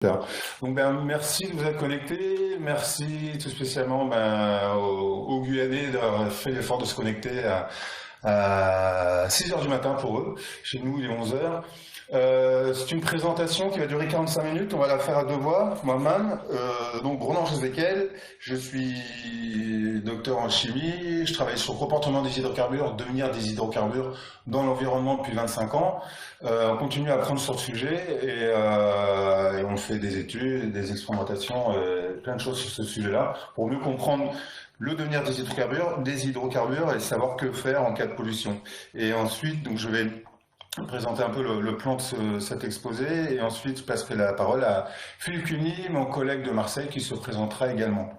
Super. Donc merci de vous être connectés, merci tout spécialement aux Guyanais d'avoir fait l'effort de se connecter à 6 heures du matin pour eux. Chez nous, il est 11 heures. C'est une présentation qui va durer 45 minutes. On va la faire à deux voix. Moi-même, donc Roland Jézéquel, je suis docteur en chimie. Je travaille sur le comportement des hydrocarbures, devenir des hydrocarbures dans l'environnement depuis 25 ans. On continue à apprendre sur le sujet et on fait des études, des expérimentations, plein de choses sur ce sujet-là pour mieux comprendre le devenir des hydrocarbures et savoir que faire en cas de pollution. Et ensuite, donc je vais présenter un peu le plan de cet exposé et ensuite je passerai la parole à Philippe Cuny, mon collègue de Marseille, qui se présentera également.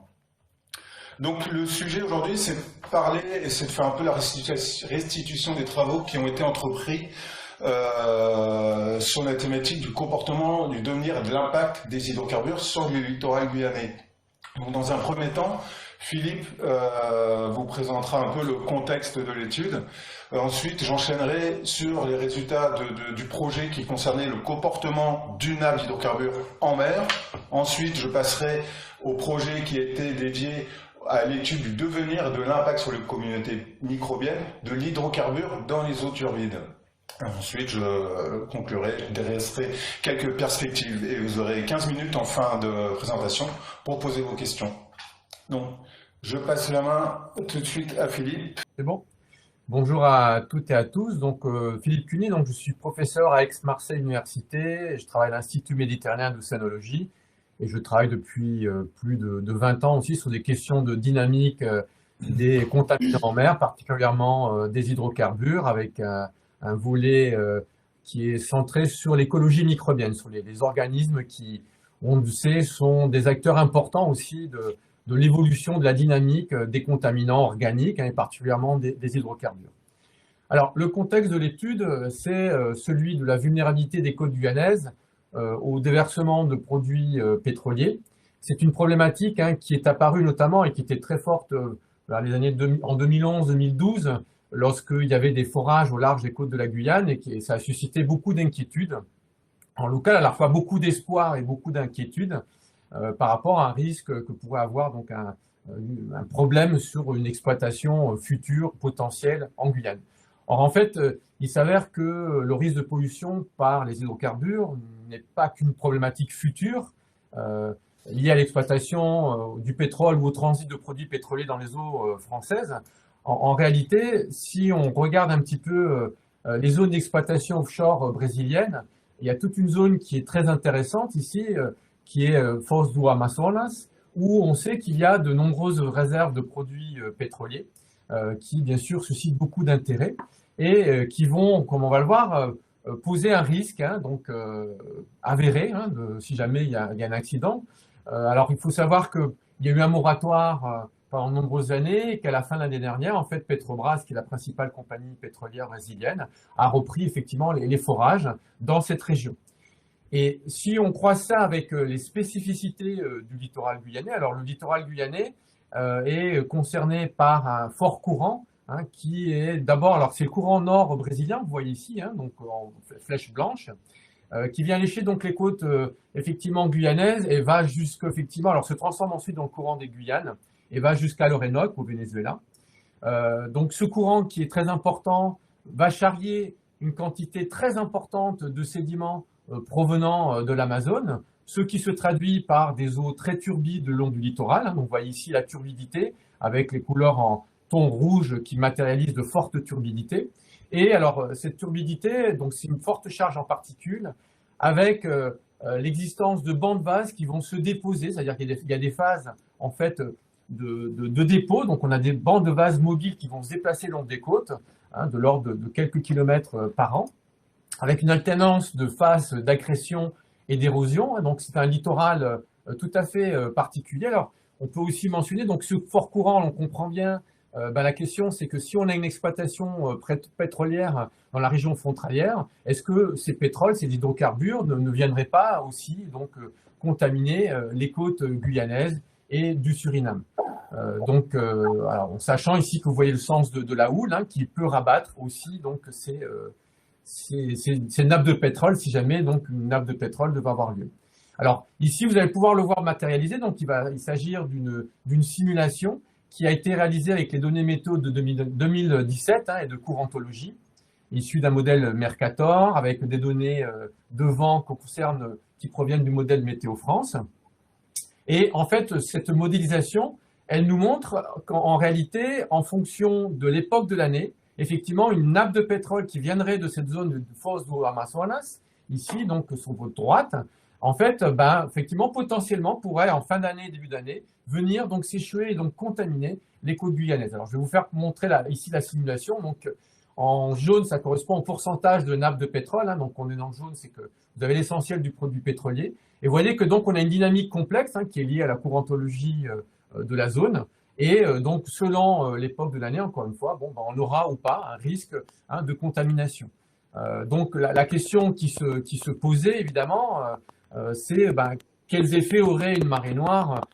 Donc le sujet aujourd'hui, c'est de parler et c'est de faire un peu la restitution des travaux qui ont été entrepris sur la thématique du comportement, du devenir et de l'impact des hydrocarbures sur le littoral guyanais. Donc dans un premier temps, Philippe vous présentera un peu le contexte de l'étude. Ensuite, j'enchaînerai sur les résultats du projet qui concernait le comportement du nappe d'hydrocarbures en mer. Ensuite, je passerai au projet qui était dédié à l'étude du devenir et de l'impact sur les communautés microbiennes de l'hydrocarbure dans les eaux turbides. Ensuite, je conclurai, dresserai quelques perspectives et vous aurez 15 minutes en fin de présentation pour poser vos questions. Donc, je passe la main tout de suite à Philippe. C'est bon. Bonjour à toutes et à tous. Donc, Philippe Cuny, donc, je suis professeur à Aix-Marseille Université. Je travaille à l'Institut méditerranéen d'océanologie et je travaille depuis plus de 20 ans aussi sur des questions de dynamique des contaminants en mer, particulièrement des hydrocarbures, avec un volet qui est centré sur l'écologie microbienne, sur les organismes qui, on le sait, sont des acteurs importants aussi de l'évolution de la dynamique des contaminants organiques, et particulièrement des hydrocarbures. Alors, le contexte de l'étude, c'est celui de la vulnérabilité des côtes guyanaises au déversement de produits pétroliers. C'est une problématique qui est apparue notamment et qui était très forte dans les années en 2011-2012, lorsqu'il y avait des forages au large des côtes de la Guyane, et ça a suscité beaucoup d'inquiétudes, en local à la fois beaucoup d'espoir et beaucoup d'inquiétudes, par rapport à un risque que pourrait avoir donc un problème sur une exploitation future potentielle en Guyane. Or, en fait, il s'avère que le risque de pollution par les hydrocarbures n'est pas qu'une problématique future liée à l'exploitation du pétrole ou au transit de produits pétroliers dans les eaux françaises. En réalité, si on regarde un petit peu les zones d'exploitation offshore brésiliennes, il y a toute une zone qui est très intéressante ici, qui est Foz do Amazonas, où on sait qu'il y a de nombreuses réserves de produits pétroliers qui, bien sûr, suscitent beaucoup d'intérêt et qui vont, comme on va le voir, poser un risque donc avéré si jamais il y a un accident. Alors, il faut savoir qu'il y a eu un moratoire pendant de nombreuses années et qu'à la fin de l'année dernière, en fait, Petrobras, qui est la principale compagnie pétrolière brésilienne, a repris effectivement les forages dans cette région. Et si on croise ça avec les spécificités du littoral guyanais, alors le littoral guyanais est concerné par un fort courant qui est d'abord, alors c'est le courant nord brésilien, vous voyez ici, donc en flèche blanche, qui vient lécher donc les côtes effectivement guyanaises et va effectivement, alors se transforme ensuite dans le courant des Guyanes et va jusqu'à l'Orénoque au Venezuela. Donc ce courant qui est très important va charrier une quantité très importante de sédiments provenant de l'Amazone, ce qui se traduit par des eaux très turbides le long du littoral. Donc, vous voyez ici la turbidité avec les couleurs en ton rouge qui matérialisent de fortes turbidités. Et alors, cette turbidité, donc c'est une forte charge en particules avec l'existence de bancs de vase qui vont se déposer, c'est-à-dire qu'il y a des phases en fait de dépôt. Donc, on a des bancs de vase mobiles qui vont se déplacer le long des côtes, de l'ordre de quelques kilomètres par an, avec une alternance de phases d'accrétion et d'érosion. Donc, c'est un littoral tout à fait particulier. Alors, on peut aussi mentionner donc ce fort courant, on comprend bien. La question, c'est que si on a une exploitation pétrolière dans la région frontalière, est-ce que ces pétroles, ces hydrocarbures ne viendraient pas aussi donc contaminer les côtes guyanaises et du Suriname? Alors, en sachant ici que vous voyez le sens de la houle qui peut rabattre aussi donc ces nappes de pétrole si jamais donc une nappe de pétrole devait avoir lieu. Alors ici, vous allez pouvoir le voir matérialisé, donc il va s'agir d'une simulation qui a été réalisée avec les données météo de 2017 et de courantologie, issues d'un modèle Mercator, avec des données de vent qui proviennent du modèle Météo France. Et en fait, cette modélisation, elle nous montre qu'en réalité, en fonction de l'époque de l'année, effectivement, une nappe de pétrole qui viendrait de cette zone de Foz do Amazonas, ici, donc sur votre droite, en fait, effectivement, potentiellement, pourrait, en fin d'année, début d'année, venir donc s'échouer et donc contaminer les côtes guyanaises. Alors, je vais vous faire montrer ici la simulation. Donc, en jaune, ça correspond au pourcentage de nappe de pétrole. Donc, on est dans le jaune, c'est que vous avez l'essentiel du produit pétrolier. Et vous voyez que donc, on a une dynamique complexe qui est liée à la courantologie de la zone. Et donc, selon l'époque de l'année, encore une fois, on aura ou pas un risque de contamination. Donc, la question qui se posait, évidemment, c'est quels effets aurait une marée noire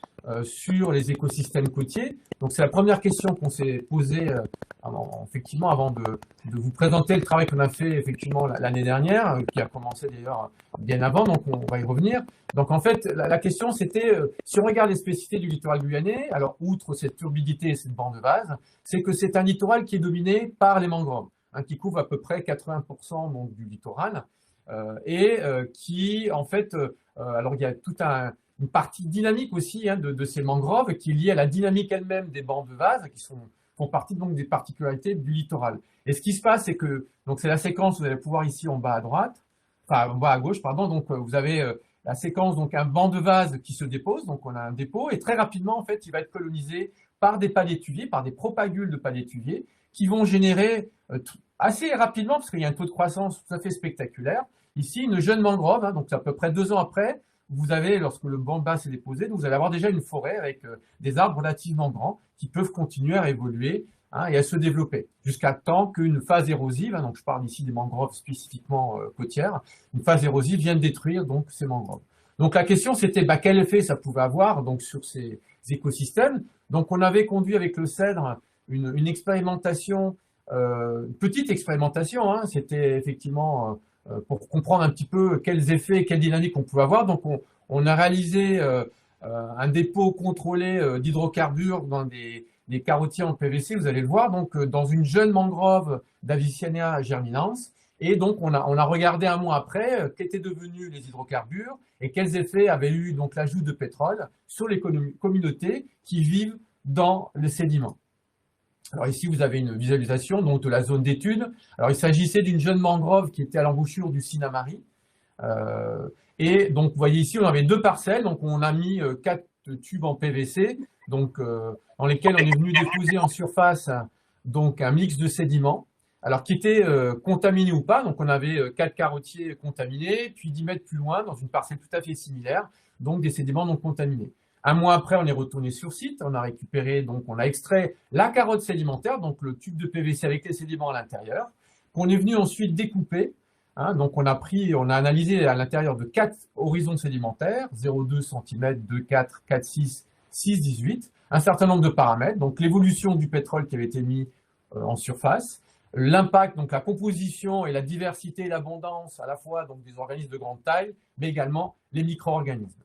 sur les écosystèmes côtiers. Donc, c'est la première question qu'on s'est posée effectivement avant de vous présenter le travail qu'on a fait effectivement l'année dernière, qui a commencé d'ailleurs bien avant, donc on va y revenir. Donc, en fait, la question, c'était, si on regarde les spécificités du littoral guyanais, alors, outre cette turbidité et cette bande de vase, c'est que c'est un littoral qui est dominé par les mangroves, qui couvre à peu près 80% donc, du littoral, et qui, en fait, alors il y a toute une partie dynamique aussi de ces mangroves qui est liée à la dynamique elle-même des bancs de vase qui font partie donc des particularités du littoral. Et ce qui se passe, c'est que, donc c'est la séquence, vous allez pouvoir ici en bas à droite, enfin en bas à gauche, pardon, donc vous avez la séquence, donc un banc de vase qui se dépose, donc on a un dépôt, et très rapidement, en fait, il va être colonisé par des palétuviers, par des propagules de palétuviers, qui vont générer assez rapidement, parce qu'il y a un taux de croissance tout à fait spectaculaire, ici une jeune mangrove, donc à peu près 2 ans après, vous avez, lorsque le banc de base s'est déposé, vous allez avoir déjà une forêt avec des arbres relativement grands qui peuvent continuer à évoluer et à se développer, jusqu'à temps qu'une phase érosive, donc je parle ici des mangroves spécifiquement côtières, une phase érosive vienne détruire donc ces mangroves. Donc la question c'était quel effet ça pouvait avoir donc sur ces écosystèmes. Donc on avait conduit avec le CEDRE une expérimentation, une petite expérimentation, c'était effectivement pour comprendre un petit peu quels effets, quelles dynamiques on pouvait avoir. Donc, on a réalisé un dépôt contrôlé d'hydrocarbures dans des carottiers en PVC, vous allez le voir, donc dans une jeune mangrove d'Avicennia germinans. Et donc, on a regardé un mois après qu'étaient devenus les hydrocarbures et quels effets avait eu donc l'ajout de pétrole sur les communautés qui vivent dans le sédiment. Alors ici, vous avez une visualisation donc, de la zone d'étude. Alors il s'agissait d'une jeune mangrove qui était à l'embouchure du Sinnamary. Et donc, vous voyez ici, on avait 2 parcelles. Donc, on a mis 4 tubes en PVC, donc, dans lesquels on est venu déposer en surface donc, un mix de sédiments, alors qui était contaminé ou pas. Donc, on avait 4 carottiers contaminés, puis 10 mètres plus loin, dans une parcelle tout à fait similaire, donc des sédiments non contaminés. Un mois après, on est retourné sur site, on a récupéré, donc on a extrait la carotte sédimentaire, donc le tube de PVC avec les sédiments à l'intérieur, qu'on est venu ensuite découper. Donc on a analysé à l'intérieur de 4 horizons sédimentaires, 0,2 cm, 2,4, 4,6, 6,18, un certain nombre de paramètres, donc l'évolution du pétrole qui avait été mis en surface, l'impact, donc la composition et la diversité et l'abondance à la fois donc, des organismes de grande taille, mais également les micro-organismes.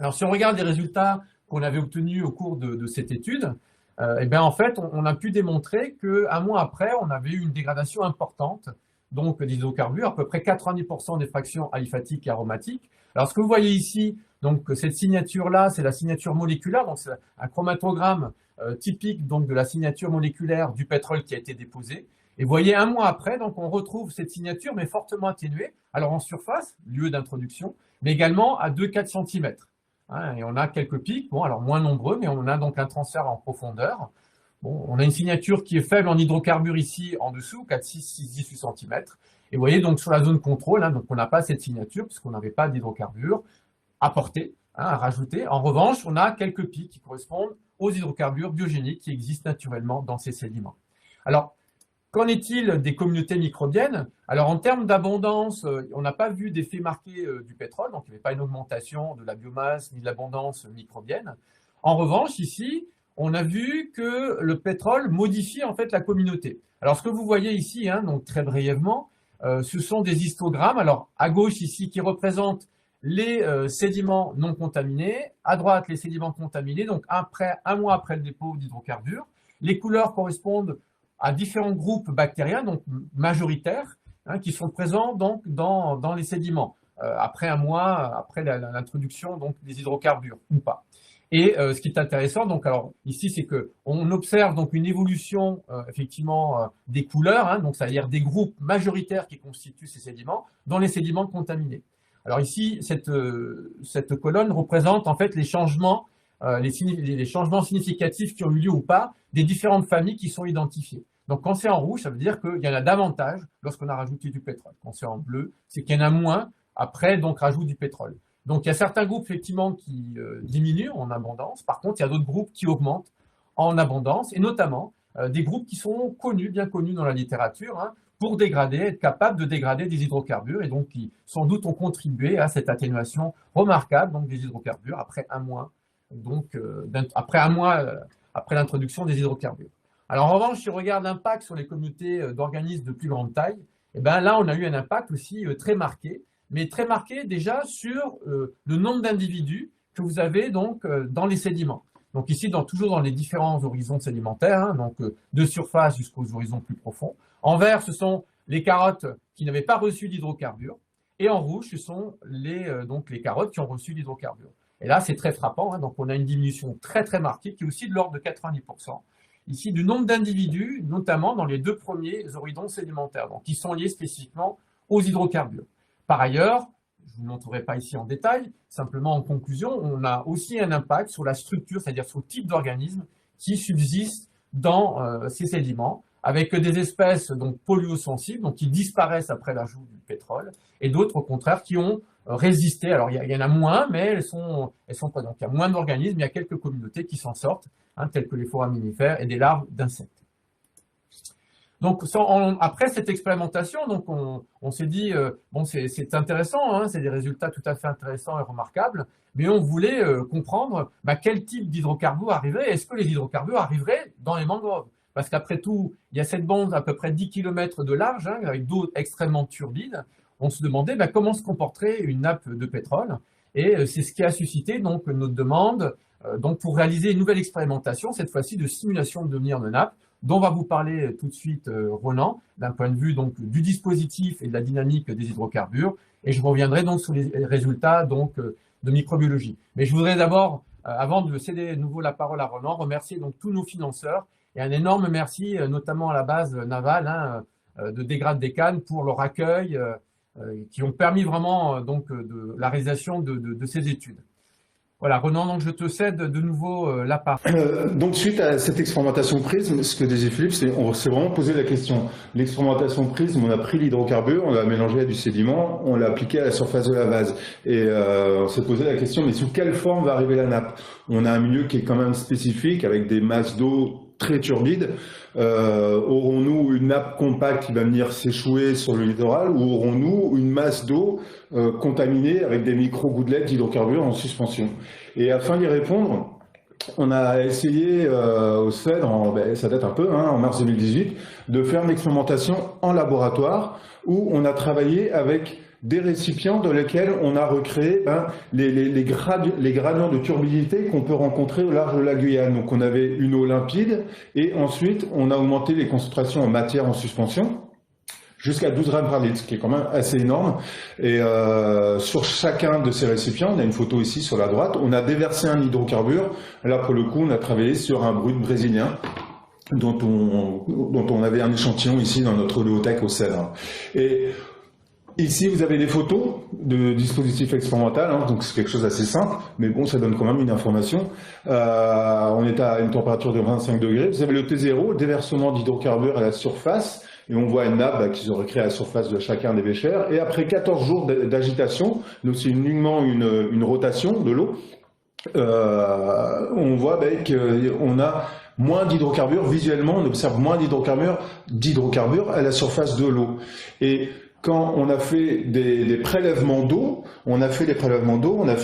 Alors, si on regarde les résultats qu'on avait obtenus au cours de cette étude, en fait, on a pu démontrer qu'un mois après, on avait eu une dégradation importante donc des hydrocarbures, à peu près 90% des fractions aliphatiques et aromatiques. Alors, ce que vous voyez ici, donc cette signature-là, c'est la signature moléculaire, donc c'est un chromatogramme typique donc de la signature moléculaire du pétrole qui a été déposé. Et vous voyez, un mois après, donc on retrouve cette signature, mais fortement atténuée, alors en surface, lieu d'introduction, mais également à 2-4 cm. Et on a quelques pics, alors moins nombreux, mais on a donc un transfert en profondeur. On a une signature qui est faible en hydrocarbures ici en dessous, 4, 6, 6, 18 cm. Et vous voyez donc sur la zone contrôle, donc on n'a pas cette signature puisqu'on n'avait pas d'hydrocarbures apportés, à rajouter. En revanche, on a quelques pics qui correspondent aux hydrocarbures biogéniques qui existent naturellement dans ces sédiments. Alors, qu'en est-il des communautés microbiennes? Alors, en termes d'abondance, on n'a pas vu d'effet marqué du pétrole, donc il n'y avait pas une augmentation de la biomasse ni de l'abondance microbienne. En revanche, ici, on a vu que le pétrole modifie en fait la communauté. Alors, ce que vous voyez ici, donc très brièvement, ce sont des histogrammes. Alors, à gauche ici, qui représentent les sédiments non contaminés, à droite les sédiments contaminés, donc un mois après le dépôt d'hydrocarbures. Les couleurs correspondent à différents groupes bactériens, donc majoritaires, hein, qui sont présents donc dans les sédiments, après un mois, après l'introduction donc des hydrocarbures ou pas. Et ce qui est intéressant, donc alors ici, c'est que on observe donc une évolution effectivement des couleurs, hein, donc c'est-à-dire des groupes majoritaires qui constituent ces sédiments dans les sédiments contaminés. Alors ici, cette colonne représente en fait les changements significatifs qui ont eu lieu ou pas des différentes familles qui sont identifiées. Donc quand c'est en rouge, ça veut dire qu'il y en a davantage lorsqu'on a rajouté du pétrole. Quand c'est en bleu, c'est qu'il y en a moins après donc rajout du pétrole. Donc il y a certains groupes effectivement qui diminuent en abondance. Par contre, il y a d'autres groupes qui augmentent en abondance, et notamment des groupes qui sont connus, bien connus dans la littérature, hein, pour dégrader, être capables de dégrader des hydrocarbures, et donc qui sans doute ont contribué à cette atténuation remarquable donc, des hydrocarbures après un mois, donc après l'introduction des hydrocarbures. Alors en revanche, si on regarde l'impact sur les communautés d'organismes de plus grande taille, eh bien, là on a eu un impact aussi très marqué, mais très marqué déjà sur le nombre d'individus que vous avez donc dans les sédiments. Donc ici, toujours dans les différents horizons sédimentaires, hein, donc de surface jusqu'aux horizons plus profonds. En vert, ce sont les carottes qui n'avaient pas reçu d'hydrocarbures, et en rouge, ce sont les carottes qui ont reçu d'hydrocarbures. Et là, c'est très frappant, hein, donc on a une diminution très très marquée qui est aussi de l'ordre de 90%. Ici, du nombre d'individus, notamment dans les deux premiers horizons sédimentaires, donc qui sont liés spécifiquement aux hydrocarbures. Par ailleurs, je ne vous montrerai pas ici en détail, simplement en conclusion, on a aussi un impact sur la structure, c'est-à-dire sur le type d'organisme qui subsiste dans ces sédiments, avec des espèces donc polluosensibles, donc qui disparaissent après l'ajout du pétrole, et d'autres au contraire qui ont résisté. Alors il y en a moins, mais elles sont pas. Donc il y a moins d'organismes, il y a quelques communautés qui s'en sortent, hein, telles que les foraminifères et des larves d'insectes. Donc après cette expérimentation, donc on s'est dit bon c'est intéressant, hein, c'est des résultats tout à fait intéressants et remarquables, mais on voulait comprendre quel type d'hydrocarbures arriverait. Est-ce que les hydrocarbures arriveraient dans les mangroves? Parce qu'après tout, il y a cette bande à peu près 10 km de large, hein, avec d'eau extrêmement turbide. On se demandait comment se comporterait une nappe de pétrole, et c'est ce qui a suscité donc notre demande donc pour réaliser une nouvelle expérimentation, cette fois-ci de simulation de devenir de nappe, dont va vous parler tout de suite Ronan, d'un point de vue donc du dispositif et de la dynamique des hydrocarbures, et je reviendrai donc sur les résultats donc de microbiologie. Mais je voudrais d'abord, avant de céder de nouveau la parole à Ronan, remercier donc tous nos financeurs, et un énorme merci notamment à la base navale hein, de Dégrade des Cannes pour leur accueil, qui ont permis vraiment donc de la réalisation de ces études. Voilà, Ronan, donc je te cède de nouveau la parole. Donc suite à cette expérimentation PRISM, ce que disait Philippe, c'est on s'est vraiment posé la question. L'expérimentation PRISM, on a pris l'hydrocarbure, on l'a mélangé à du sédiment, on l'a appliqué à la surface de la vase. Et on s'est posé la question, mais sous quelle forme va arriver la nappe? On a un milieu qui est quand même spécifique, avec des masses d'eau très turbides. Aurons-nous une nappe compacte qui va venir s'échouer sur le littoral, ou aurons-nous une masse d'eau contaminée avec des micro-gouttelettes d'hydrocarbures en suspension? Et afin d'y répondre, on a essayé au CED, ça date un peu, hein, en mars 2018, de faire une expérimentation en laboratoire où on a travaillé avec des récipients dans lesquels on a recréé les gradients de turbidité qu'on peut rencontrer au large de la Guyane. Donc on avait une eau limpide et ensuite on a augmenté les concentrations en matière en suspension jusqu'à 12 grammes par litre, ce qui est quand même assez énorme. Et sur chacun de ces récipients, on a une photo ici sur la droite, on a déversé un hydrocarbure. Là pour le coup on a travaillé sur un brut brésilien dont on avait un échantillon ici dans notre oléothèque au CEDRE. Et ici, vous avez des photos de dispositifs expérimental, hein, donc c'est quelque chose d'assez simple, mais bon, ça donne quand même une information. On est à une température de 25 degrés. Vous avez le T0, déversement d'hydrocarbures à la surface, et on voit une nappe qu'ils auraient créée à la surface de chacun des béchers. Et après 14 jours d'agitation, donc c'est uniquement une rotation de l'eau, on voit qu'on a moins d'hydrocarbures. Visuellement, on observe moins d'hydrocarbures à la surface de l'eau. Et quand on a fait des prélèvements d'eau, on a fait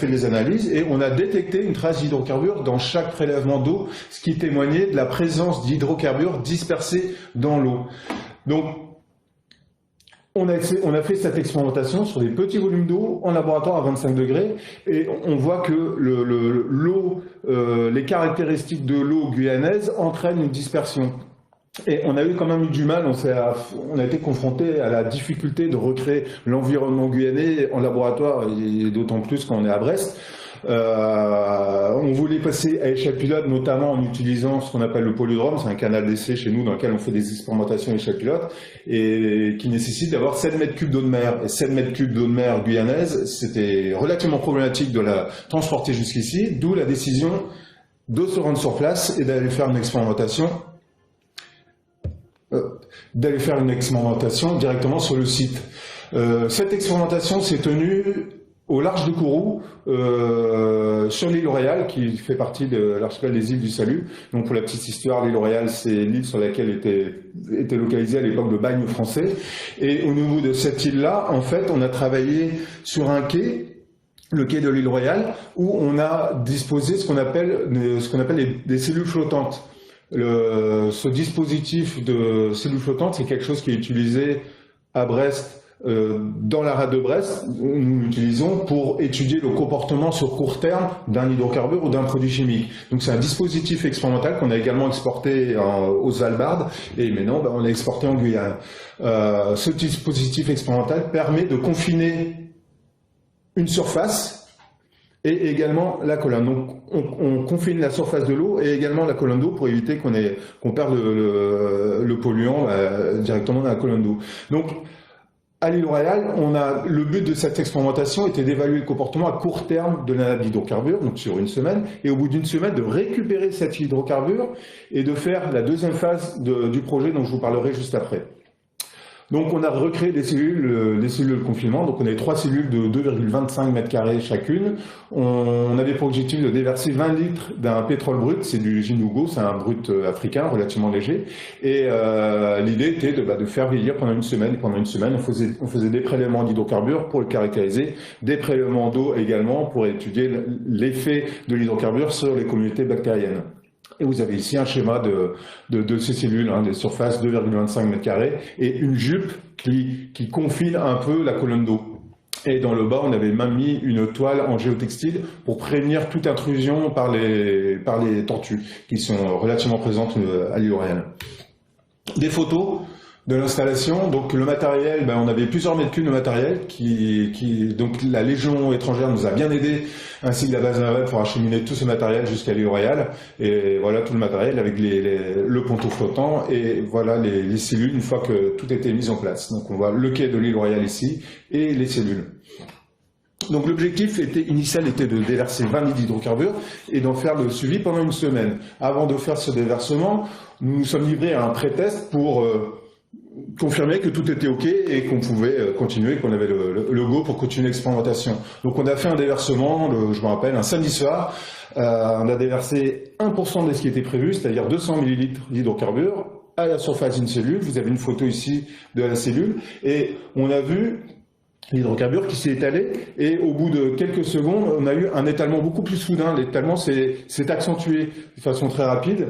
les analyses et on a détecté une trace d'hydrocarbures dans chaque prélèvement d'eau, ce qui témoignait de la présence d'hydrocarbures dispersés dans l'eau. Donc, On a fait cette expérimentation sur des petits volumes d'eau en laboratoire à 25 degrés et on voit que l'eau, les caractéristiques de l'eau guyanaise entraînent une dispersion. Et on a quand même eu du mal, on a été confronté à la difficulté de recréer l'environnement guyanais en laboratoire, et d'autant plus quand on est à Brest. On voulait passer à échelle pilote, notamment en utilisant ce qu'on appelle le polydrome, c'est un canal d'essai chez nous dans lequel on fait des expérimentations à échelle pilote, et qui nécessite d'avoir 7 mètres cubes d'eau de mer. Et 7 mètres cubes d'eau de mer guyanaise, c'était relativement problématique de la transporter jusqu'ici, d'où la décision de se rendre sur place et d'aller faire une expérimentation directement sur le site. Cette expérimentation s'est tenue au large de Kourou, sur l'île Royale, qui fait partie de l'archipel des îles du Salut. Donc pour la petite histoire, l'île Royale, c'est l'île sur laquelle était localisé à l'époque le bagne français. Et au niveau de cette île-là, en fait, on a travaillé sur un quai, le quai de l'île Royale, où on a disposé ce qu'on appelle des cellules flottantes. Ce dispositif de cellules flottantes, c'est quelque chose qui est utilisé à Brest, dans la rade de Brest. Nous l'utilisons pour étudier le comportement sur court terme d'un hydrocarbure ou d'un produit chimique. Donc c'est un dispositif expérimental qu'on a également exporté aux Svalbard et maintenant on l'a exporté en Guyane. Ce dispositif expérimental permet de confiner une surface et également la colonne. Donc on confine la surface de l'eau et également la colonne d'eau pour éviter qu'on perde le polluant directement dans la colonne d'eau. Donc à l'île Royale, le but de cette expérimentation était d'évaluer le comportement à court terme de la nappe d'hydrocarbures, donc sur une semaine, et au bout d'une semaine de récupérer cet hydrocarbure et de faire la deuxième phase du projet dont je vous parlerai juste après. Donc on a recréé des cellules de confinement, donc on avait 3 cellules de 2,25 m² chacune. On avait pour objectif de déverser 20 litres d'un pétrole brut, c'est du Jinugo, c'est un brut africain relativement léger. Et l'idée était de faire vieillir pendant une semaine. Et pendant une semaine, on faisait des prélèvements d'hydrocarbures pour le caractériser, des prélèvements d'eau également pour étudier l'effet de l'hydrocarbure sur les communautés bactériennes. Et vous avez ici un schéma de ces cellules, des surfaces 2,25 m² et une jupe qui confine un peu la colonne d'eau. Et dans le bas, on avait même mis une toile en géotextile pour prévenir toute intrusion par les tortues qui sont relativement présentes à l'île Royale. Des photos de l'installation, donc le matériel, on avait plusieurs mètres cubes de matériel donc la Légion étrangère nous a bien aidé, ainsi que la base navale pour acheminer tout ce matériel jusqu'à l'île Royale, et voilà tout le matériel avec le ponton flottant, et voilà les cellules une fois que tout était mis en place. Donc on voit le quai de l'île Royale ici, et les cellules. Donc l'objectif initial était de déverser 20 litres d'hydrocarbures et d'en faire le suivi pendant une semaine. Avant de faire ce déversement, nous nous sommes livrés à un pré-test pour confirmer que tout était OK et qu'on pouvait continuer, qu'on avait le go pour continuer l'expérimentation. Donc on a fait un déversement, je me rappelle, un samedi soir. On a déversé 1% de ce qui était prévu, c'est-à-dire 200 ml d'hydrocarbures à la surface d'une cellule. Vous avez une photo ici de la cellule. Et on a vu l'hydrocarbure qui s'est étalé, et au bout de quelques secondes, on a eu un étalement beaucoup plus soudain. L'étalement s'est accentué de façon très rapide.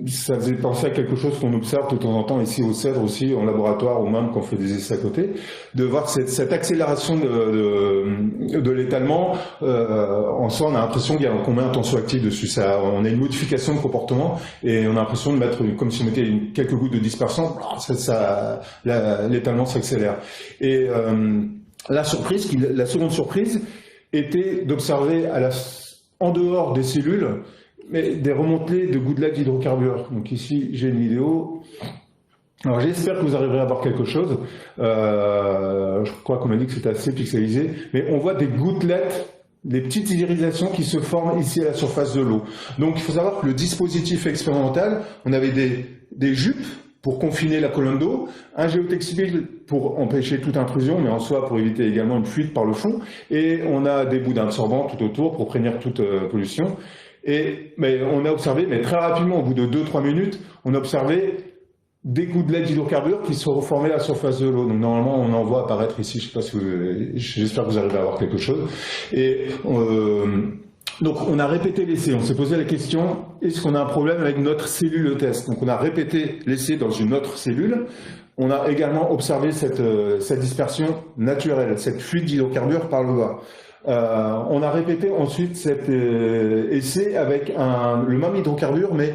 Ça faisait penser à quelque chose qu'on observe de temps en temps ici au CEDRE aussi, en laboratoire, ou même quand on fait des essais à côté, de voir cette accélération de l'étalement. En soi, on a l'impression qu'il y a combien de tension active dessus. On a une modification de comportement, et on a l'impression de mettre, comme si on mettait quelques gouttes de dispersant, l'étalement s'accélère. Et la seconde surprise était d'observer en dehors des cellules, mais des remontées de gouttelettes d'hydrocarbures. Donc ici, j'ai une vidéo. Alors j'espère que vous arriverez à voir quelque chose. Je crois qu'on m'a dit que c'était assez pixelisé, mais on voit des gouttelettes, des petites irisations qui se forment ici à la surface de l'eau. Donc il faut savoir que le dispositif expérimental, on avait des jupes pour confiner la colonne d'eau, un géotextile pour empêcher toute intrusion, mais en soi pour éviter également une fuite par le fond, et on a des bouts d'absorbants tout autour pour prévenir toute pollution. Mais on a observé, mais très rapidement, au bout de 2-3 minutes, on a observé des gouttelettes d'hydrocarbures qui se reformaient à la surface de l'eau. Donc normalement, on en voit apparaître ici, je sais pas si j'espère que vous arrivez à voir quelque chose. Et donc on a répété l'essai, on s'est posé la question, est-ce qu'on a un problème avec notre cellule de test? Donc on a répété l'essai dans une autre cellule, on a également observé cette dispersion naturelle, cette fuite d'hydrocarbures par le bas. On a répété ensuite cet essai avec le même hydrocarbure, mais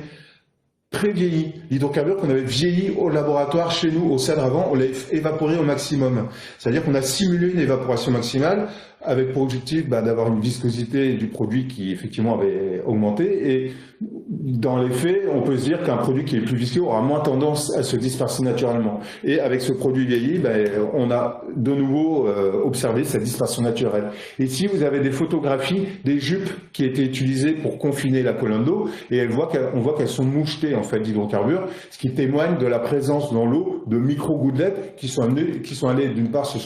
pré-vieilli. L'hydrocarbure qu'on avait vieilli au laboratoire chez nous, au cèdre avant, on l'a évaporé au maximum. C'est-à-dire qu'on a simulé une évaporation maximale avec pour objectif d'avoir une viscosité du produit qui effectivement avait augmenté. Et dans les faits, on peut se dire qu'un produit qui est plus visqueux aura moins tendance à se disperser naturellement. Et avec ce produit vieilli, on a de nouveau observé cette dispersion naturelle. Ici, vous avez des photographies des jupes qui étaient utilisées pour confiner la colonne d'eau, et on voit qu'elles sont mouchetées en fait d'hydrocarbures, ce qui témoigne de la présence dans l'eau de micro-gouttelettes qui sont allées d'une part se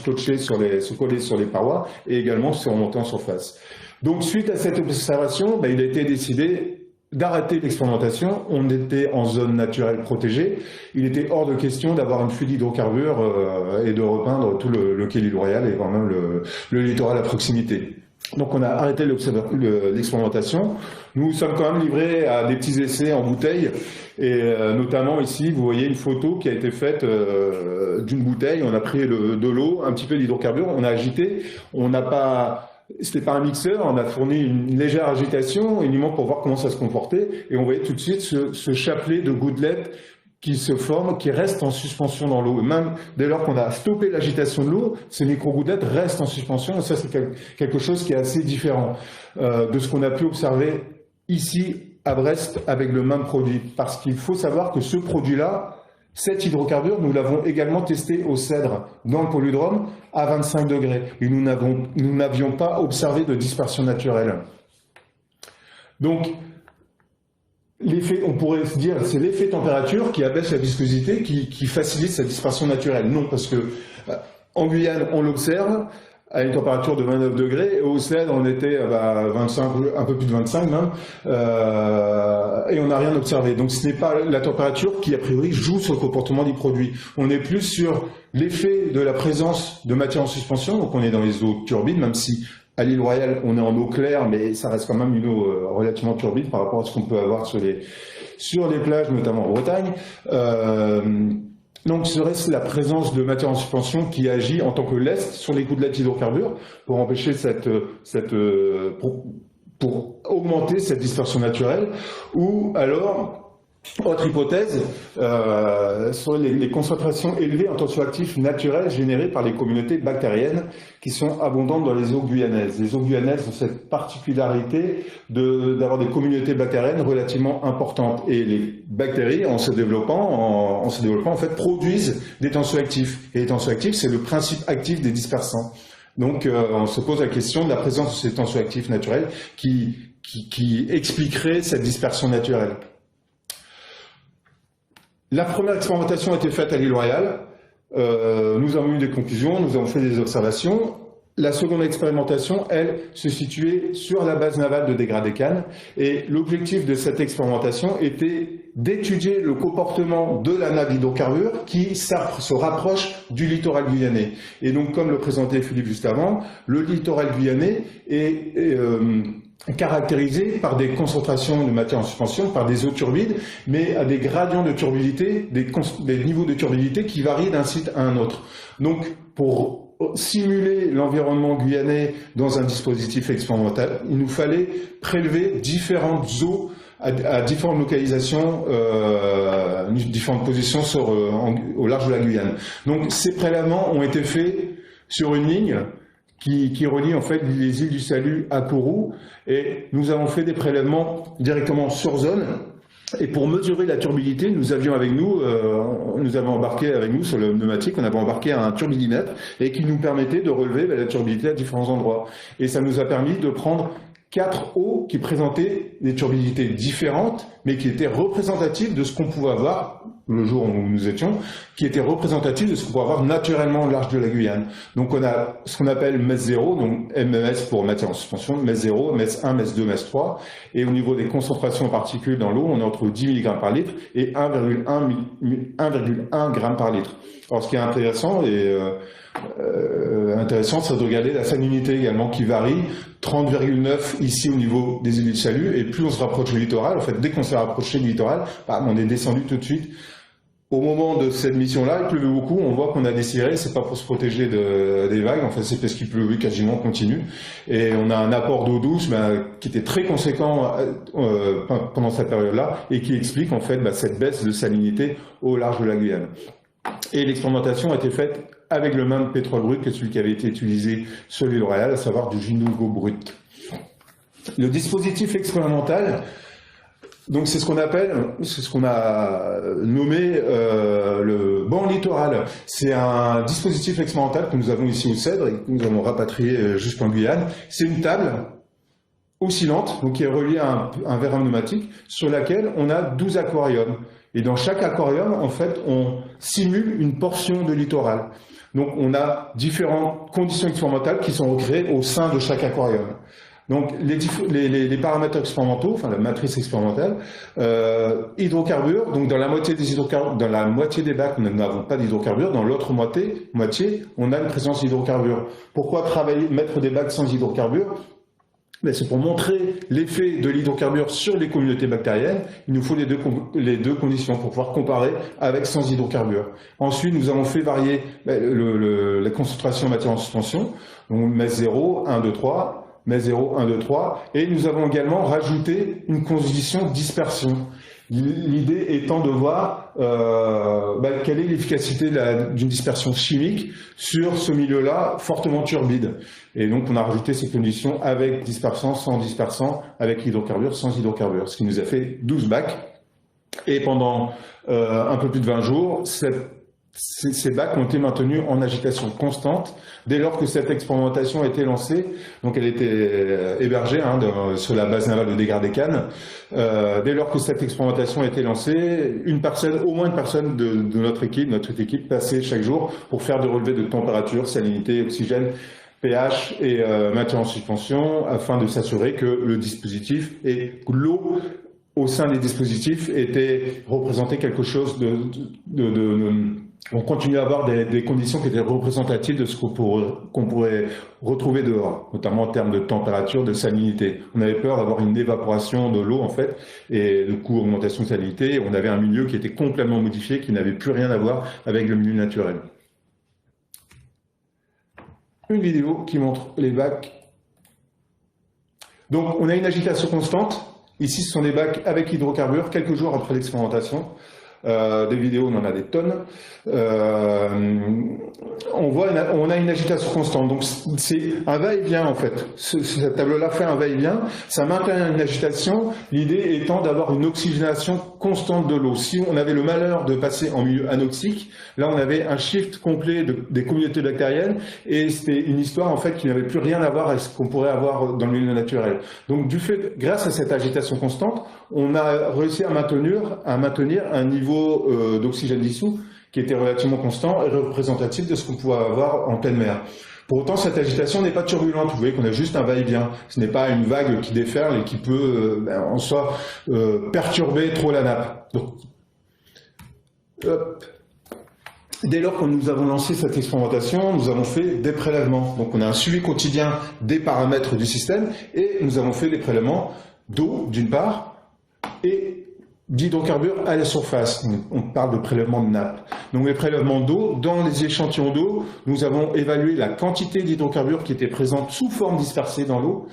coller sur les parois et également se remonter en surface. Donc suite à cette observation, il a été décidé d'arrêter l'expérimentation. On était en zone naturelle protégée. Il était hors de question d'avoir une fuite d'hydrocarbures et de repeindre tout le quai L'Île Royale et quand même le littoral à proximité. Donc on a arrêté l'expérimentation. Nous sommes quand même livrés à des petits essais en bouteille, et notamment ici, vous voyez une photo qui a été faite d'une bouteille. On a pris de l'eau, un petit peu d'hydrocarbures, on a agité, c'était pas un mixeur, on a fourni une légère agitation uniquement pour voir comment ça se comportait, et on voyait tout de suite ce chapelet de gouttelettes qui se forment, qui restent en suspension dans l'eau. Même dès lors qu'on a stoppé l'agitation de l'eau, ces micro-gouttelettes restent en suspension, et ça c'est quelque chose qui est assez différent de ce qu'on a pu observer ici à Brest avec le même produit. Parce qu'il faut savoir que ce produit-là, cet hydrocarbure, nous l'avons également testé au cèdre, dans le polydrome, à 25 degrés. Et nous n'avions pas observé de dispersion naturelle. Donc, on pourrait se dire c'est l'effet température qui abaisse la viscosité, qui facilite sa dispersion naturelle. Non, parce que en Guyane, on l'observe à une température de 29 degrés, et au cèdre, on était à 25, un peu plus de 25 même, et on n'a rien observé. Donc ce n'est pas la température qui, a priori, joue sur le comportement du produit. On est plus sur l'effet de la présence de matière en suspension, donc on est dans les eaux turbides, même si à l'île Royale, on est en eau claire, mais ça reste quand même une eau relativement turbide par rapport à ce qu'on peut avoir sur les plages, notamment en Bretagne. Donc, serait-ce la présence de matière en suspension qui agit en tant que lest sur les gouttelettes d'hydrocarbures pour empêcher pour augmenter cette dispersion naturelle, ou alors, autre hypothèse, sur les concentrations élevées en tensioactifs naturels générées par les communautés bactériennes qui sont abondantes dans les eaux guyanaises. Les eaux guyanaises ont cette particularité d'avoir des communautés bactériennes relativement importantes. Et les bactéries, en se développant, en fait, produisent des tensioactifs. Et les tensioactifs, c'est le principe actif des dispersants. Donc, on se pose la question de la présence de ces tensioactifs naturels qui expliquerait cette dispersion naturelle. La première expérimentation a été faite à l'île Royale. Nous avons eu des conclusions, nous avons fait des observations. La seconde expérimentation, elle, se situait sur la base navale de Dégradé-Cannes. Et l'objectif de cette expérimentation était d'étudier le comportement de la nappe d'hydrocarbures qui se rapproche du littoral guyanais. Et donc, comme le présentait Philippe juste avant, le littoral guyanais est caractérisé par des concentrations de matière en suspension, par des eaux turbides, mais à des gradients de turbidité, des niveaux de turbidité qui varient d'un site à un autre. Donc, pour simuler l'environnement guyanais dans un dispositif expérimental, il nous fallait prélever différentes eaux à différentes localisations, différentes positions au large de la Guyane. Donc, ces prélèvements ont été faits sur une ligne qui relie en fait les îles du Salut à Kourou, et nous avons fait des prélèvements directement sur zone. Et pour mesurer la turbidité, nous avions embarqué avec nous sur le pneumatique, on avait embarqué un turbidimètre et qui nous permettait de relever la turbidité à différents endroits. Et ça nous a permis de prendre 4 eaux qui présentaient des turbidités différentes, mais qui étaient représentatives de ce qu'on pouvait avoir le jour où nous étions, qui étaient représentatives de ce qu'on pouvait avoir naturellement au large de la Guyane. Donc on a ce qu'on appelle MES 0, donc MES pour matière en suspension, MES 0, MES 1, MES 2, MES 3, et au niveau des concentrations en particules dans l'eau, on est entre 10 mg par litre et 1,1 g par litre. Alors ce qui est intéressant, c'est de regarder la salinité également qui varie, 30,9 ici au niveau des îles du Salut, et plus on se rapproche du littoral, en fait dès qu'on s'est rapproché du littoral, on est descendu tout de suite au moment de cette mission-là, il pleuvait beaucoup, on voit qu'on a des cirés, c'est pas pour se protéger des vagues, en fait c'est parce qu'il pleuvait quasiment continu. Et on a un apport d'eau douce qui était très conséquent pendant cette période-là et qui explique en fait cette baisse de salinité au large de la Guyane. Et l'expérimentation a été faite avec le même pétrole brut que celui qui avait été utilisé sur l'île Royale, à savoir du Ginugo brut. Le dispositif expérimental, donc c'est ce qu'on appelle, c'est ce qu'on a nommé le banc littoral. C'est un dispositif expérimental que nous avons ici au Cèdre et que nous avons rapatrié jusqu'en Guyane. C'est une table oscillante, donc qui est reliée à un verre pneumatique, sur laquelle on a 12 aquariums. Et dans chaque aquarium, en fait, on simule une portion de littoral. Donc on a différentes conditions expérimentales qui sont recréées au sein de chaque aquarium. Donc les paramètres expérimentaux, enfin la matrice expérimentale, hydrocarbures, donc dans la moitié des hydrocarbures, dans la moitié des bacs, nous n'avons pas d'hydrocarbures, dans l'autre moitié, on a une présence d'hydrocarbures. Pourquoi mettre des bacs sans hydrocarbures? C'est pour montrer l'effet de l'hydrocarbure sur les communautés bactériennes. Il nous faut les deux conditions pour pouvoir comparer avec sans hydrocarbures. Ensuite, nous avons fait varier la concentration en matière en suspension, donc MES 0, 1, 2, 3, MES 0, 1, 2, 3, et nous avons également rajouté une condition dispersion. L'idée étant de voir quelle est l'efficacité d'une dispersion chimique sur ce milieu-là fortement turbide. Et donc on a rajouté ces conditions avec dispersant, sans dispersant, avec hydrocarbures, sans hydrocarbures, ce qui nous a fait 12 bacs. Et pendant un peu plus de 20 jours, ces bacs ont été maintenus en agitation constante dès lors que cette expérimentation a été lancée. Donc elle était hébergée sur la base navale de Dégardé-Cannes. Dès lors que cette expérimentation a été lancée, au moins une personne de notre équipe passait chaque jour pour faire des relevés de température, salinité, oxygène, pH et maintien en suspension afin de s'assurer que le dispositif et l'eau au sein des dispositifs était représenté quelque chose on continue à avoir des conditions qui étaient représentatives de ce qu'on pourrait retrouver dehors, notamment en termes de température, de salinité. On avait peur d'avoir une évaporation de l'eau, en fait, et du coup, augmentation de salinité. On avait un milieu qui était complètement modifié, qui n'avait plus rien à voir avec le milieu naturel. Une vidéo qui montre les bacs. Donc, on a une agitation constante. Ici, ce sont des bacs avec hydrocarbures, quelques jours après l'expérimentation. Des vidéos, on en a des tonnes. On a une agitation constante. Donc, c'est un va-et-vient, en fait. Cette table-là fait un va-et-vient. Ça maintient une agitation. L'idée étant d'avoir une oxygénation constante de l'eau. Si on avait le malheur de passer en milieu anoxique, là, on avait un shift complet des communautés bactériennes. Et c'était une histoire, en fait, qui n'avait plus rien à voir avec ce qu'on pourrait avoir dans le milieu naturel. Donc, grâce à cette agitation constante, on a réussi à maintenir un niveau d'oxygène dissous qui était relativement constant et représentatif de ce qu'on pouvait avoir en pleine mer. Pour autant, cette agitation n'est pas turbulente. Vous voyez qu'on a juste un va-et-vient. Ce n'est pas une vague qui déferle et qui peut en soi perturber trop la nappe. Donc, dès lors que nous avons lancé cette expérimentation, nous avons fait des prélèvements. Donc on a un suivi quotidien des paramètres du système et nous avons fait des prélèvements d'eau d'une part et d'hydrocarbures à la surface. On parle de prélèvement de nappe. Donc les prélèvements d'eau, dans les échantillons d'eau, nous avons évalué la quantité d'hydrocarbures qui était présente sous forme dispersée dans l'eau.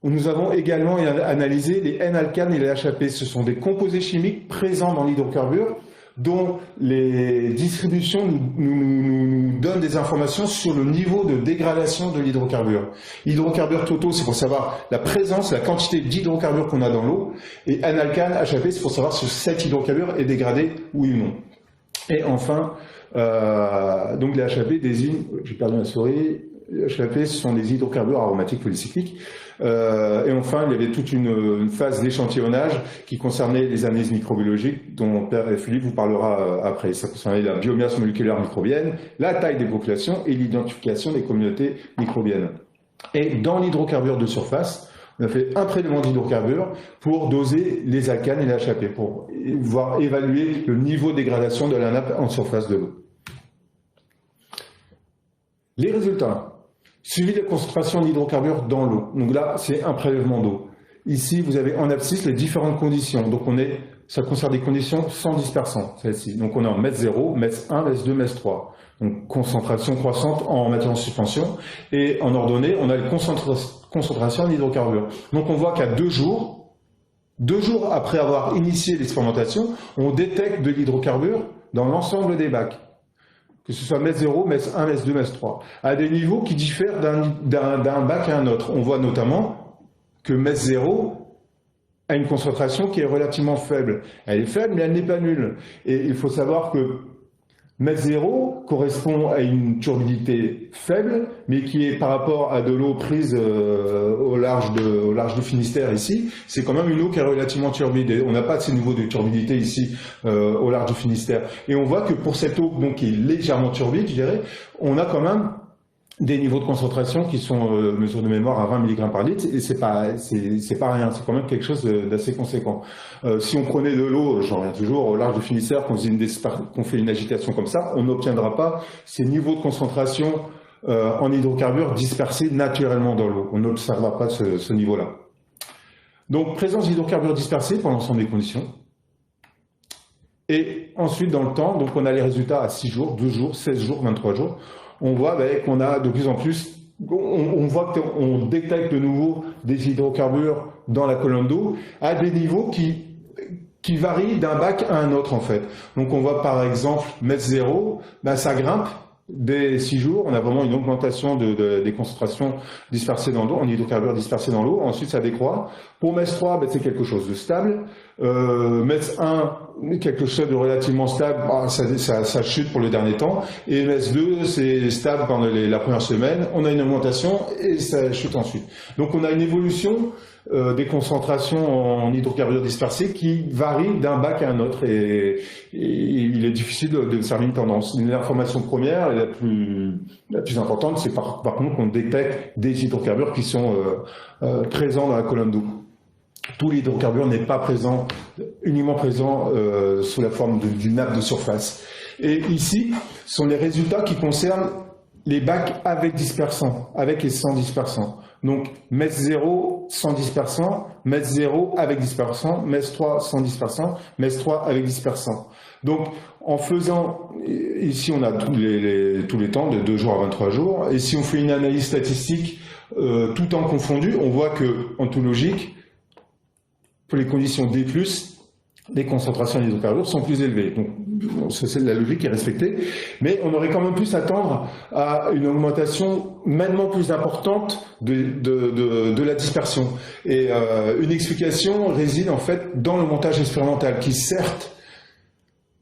Nous avons également analysé les N-alcanes et les HAP. Ce sont des composés chimiques présents dans l'hydrocarbure dont les distributions nous donnent des informations sur le niveau de dégradation de l'hydrocarbure. Hydrocarbures totaux, c'est pour savoir la présence, la quantité d'hydrocarbures qu'on a dans l'eau, et N-alcane, HAP, c'est pour savoir si cet hydrocarbure est dégradé, oui ou non. Et enfin, donc les HAP désignent, j'ai perdu ma souris, les HAP, ce sont des hydrocarbures aromatiques polycycliques. Et enfin, il y avait toute une phase d'échantillonnage qui concernait les analyses microbiologiques dont Philippe vous parlera après. Ça concernait la biomasse moléculaire microbienne, la taille des populations et l'identification des communautés microbiennes. Et dans l'hydrocarbure de surface, on a fait un prélèvement d'hydrocarbures pour doser les alcanes et les HAP, pour voir évaluer le niveau de dégradation de la nappe en surface de l'eau. Les résultats. Suivi de la concentration d'hydrocarbures dans l'eau. Donc là, c'est un prélèvement d'eau. Ici, vous avez en abscisse les différentes conditions. Donc on est ça concerne des conditions sans dispersant, celle-ci. Donc on est en MES 0, MES 1, MES 2, MES 3. Donc concentration croissante en matière en suspension. Et en ordonnée, on a les concentrations en hydrocarbures. Donc on voit qu'à 2 jours après avoir initié l'expérimentation, on détecte de l'hydrocarbure dans l'ensemble des bacs. Que ce soit MES 0, MES 1, MES 2, MES 3, à des niveaux qui diffèrent d'un bac à un autre. On voit notamment que MES 0 a une concentration qui est relativement faible. Elle est faible, mais elle n'est pas nulle. Et il faut savoir que MES 0 correspond à une turbidité faible, mais qui est par rapport à de l'eau prise au large du Finistère ici, c'est quand même une eau qui est relativement turbide. Et on n'a pas de ces niveaux de turbidité ici au large du Finistère. Et on voit que pour cette eau donc, qui est légèrement turbide, je dirais, on a quand même des niveaux de concentration qui sont mesure de mémoire à 20 mg par litre, et c'est pas rien, c'est quand même quelque chose d'assez conséquent. Si on prenait de l'eau, j'en reviens toujours, au large du Finistère, qu'on fait une agitation comme ça, on n'obtiendra pas ces niveaux de concentration en hydrocarbures dispersés naturellement dans l'eau. On n'observera pas ce niveau-là. Donc, présence d'hydrocarbures dispersés pour l'ensemble des conditions. Et ensuite, dans le temps, donc on a les résultats à 6 jours, 12 jours, 16 jours, 23 jours. On voit qu'on a de plus en plus, on voit qu'on détecte de nouveau des hydrocarbures dans la colonne d'eau à des niveaux qui varient d'un bac à un autre en fait. Donc on voit par exemple MES 0, ça grimpe dès 6 jours, on a vraiment une augmentation des concentrations dispersées dans l'eau, en hydrocarbures dispersés dans l'eau, ensuite ça décroît. Pour MES 3, c'est quelque chose de stable. MES 1, quelque chose de relativement stable, ça chute pour le dernier temps. Et MES 2, c'est stable pendant la première semaine, on a une augmentation et ça chute ensuite. Donc on a une évolution des concentrations en hydrocarbures dispersés qui varient d'un bac à un autre et il est difficile d'observer une tendance. L'information première, la plus importante, c'est par contre qu'on détecte des hydrocarbures qui sont présents dans la colonne d'eau. Tout l'hydrocarbure n'est pas uniquement présent sous la forme d'une nappe de surface. Et ici, sont les résultats qui concernent les bacs avec dispersant, avec et sans dispersant. Donc, MES 0 sans dispersant, MES 0 avec dispersant, MES 3 sans dispersant, MES 3 avec dispersant. Donc, en faisant, ici on a tous les temps, de 2 jours à 23 jours, et si on fait une analyse statistique, tout temps confondu, on voit que, en tout logique, pour les conditions D+, les concentrations d'hydrocarbures sont plus élevées. Donc, c'est la logique qui est respectée. Mais on aurait quand même pu s'attendre à une augmentation maintenant plus importante de la dispersion. Et une explication réside en fait dans le montage expérimental qui, certes,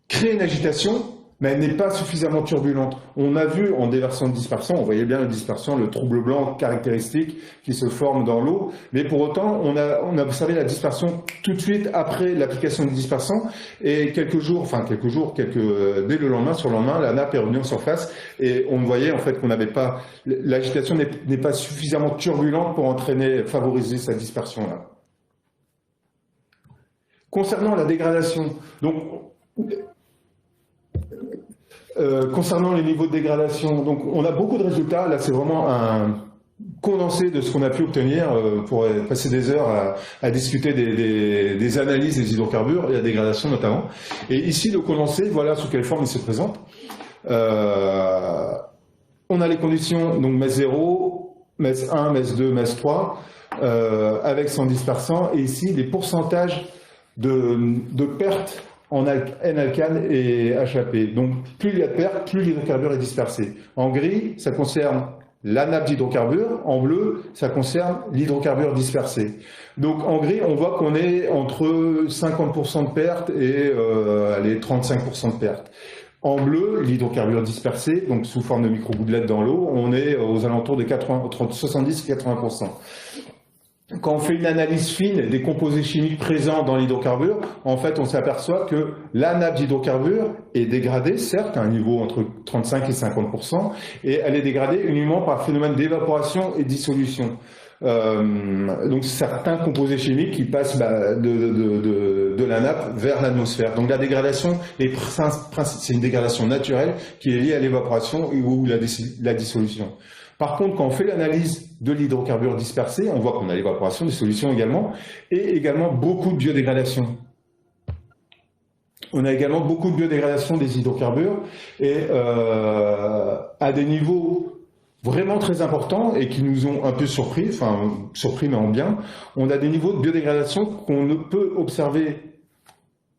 crée une agitation, mais elle n'est pas suffisamment turbulente. On a vu en déversant de dispersion, on voyait bien la dispersion, le trouble blanc caractéristique qui se forme dans l'eau, mais pour autant, on a observé la dispersion tout de suite après l'application de dispersant, et dès le lendemain, sur le lendemain, la nappe est revenue en surface, et on voyait en fait qu'on n'avait pas, l'agitation n'est pas suffisamment turbulente pour favoriser sa dispersion-là. Concernant la dégradation, donc, concernant les niveaux de dégradation, donc on a beaucoup de résultats. Là, c'est vraiment un condensé de ce qu'on a pu obtenir pour passer des heures à discuter des analyses des hydrocarbures et la dégradation notamment. Et ici, le condensé, voilà sous quelle forme il se présente. On a les conditions, donc MES 0, MES 1, MES 2, MES 3, avec son dispersant. Et ici, les pourcentages de pertes en N-alcane et HAP. Donc, plus il y a de pertes, plus l'hydrocarbure est dispersé. En gris, ça concerne la nappe d'hydrocarbures. En bleu, ça concerne l'hydrocarbure dispersé. Donc, en gris, on voit qu'on est entre 50% de pertes et 35% de pertes. En bleu, l'hydrocarbure dispersé, donc sous forme de micro-gouttelettes dans l'eau, on est aux alentours de 70-80%. Quand on fait une analyse fine des composés chimiques présents dans l'hydrocarbure, en fait, on s'aperçoit que la nappe d'hydrocarbure est dégradée, certes, à un niveau entre 35 et 50%, et elle est dégradée uniquement par phénomène d'évaporation et de dissolution. Donc, certains composés chimiques qui passent de la nappe vers l'atmosphère. Donc, la dégradation, c'est une dégradation naturelle qui est liée à l'évaporation ou la dissolution. Par contre, quand on fait l'analyse de l'hydrocarbure dispersé, on voit qu'on a l'évaporation, des solutions également, et également beaucoup de biodégradation. On a également beaucoup de biodégradation des hydrocarbures et à des niveaux vraiment très importants et qui nous ont un peu surpris, enfin surpris mais en bien, on a des niveaux de biodégradation qu'on ne peut observer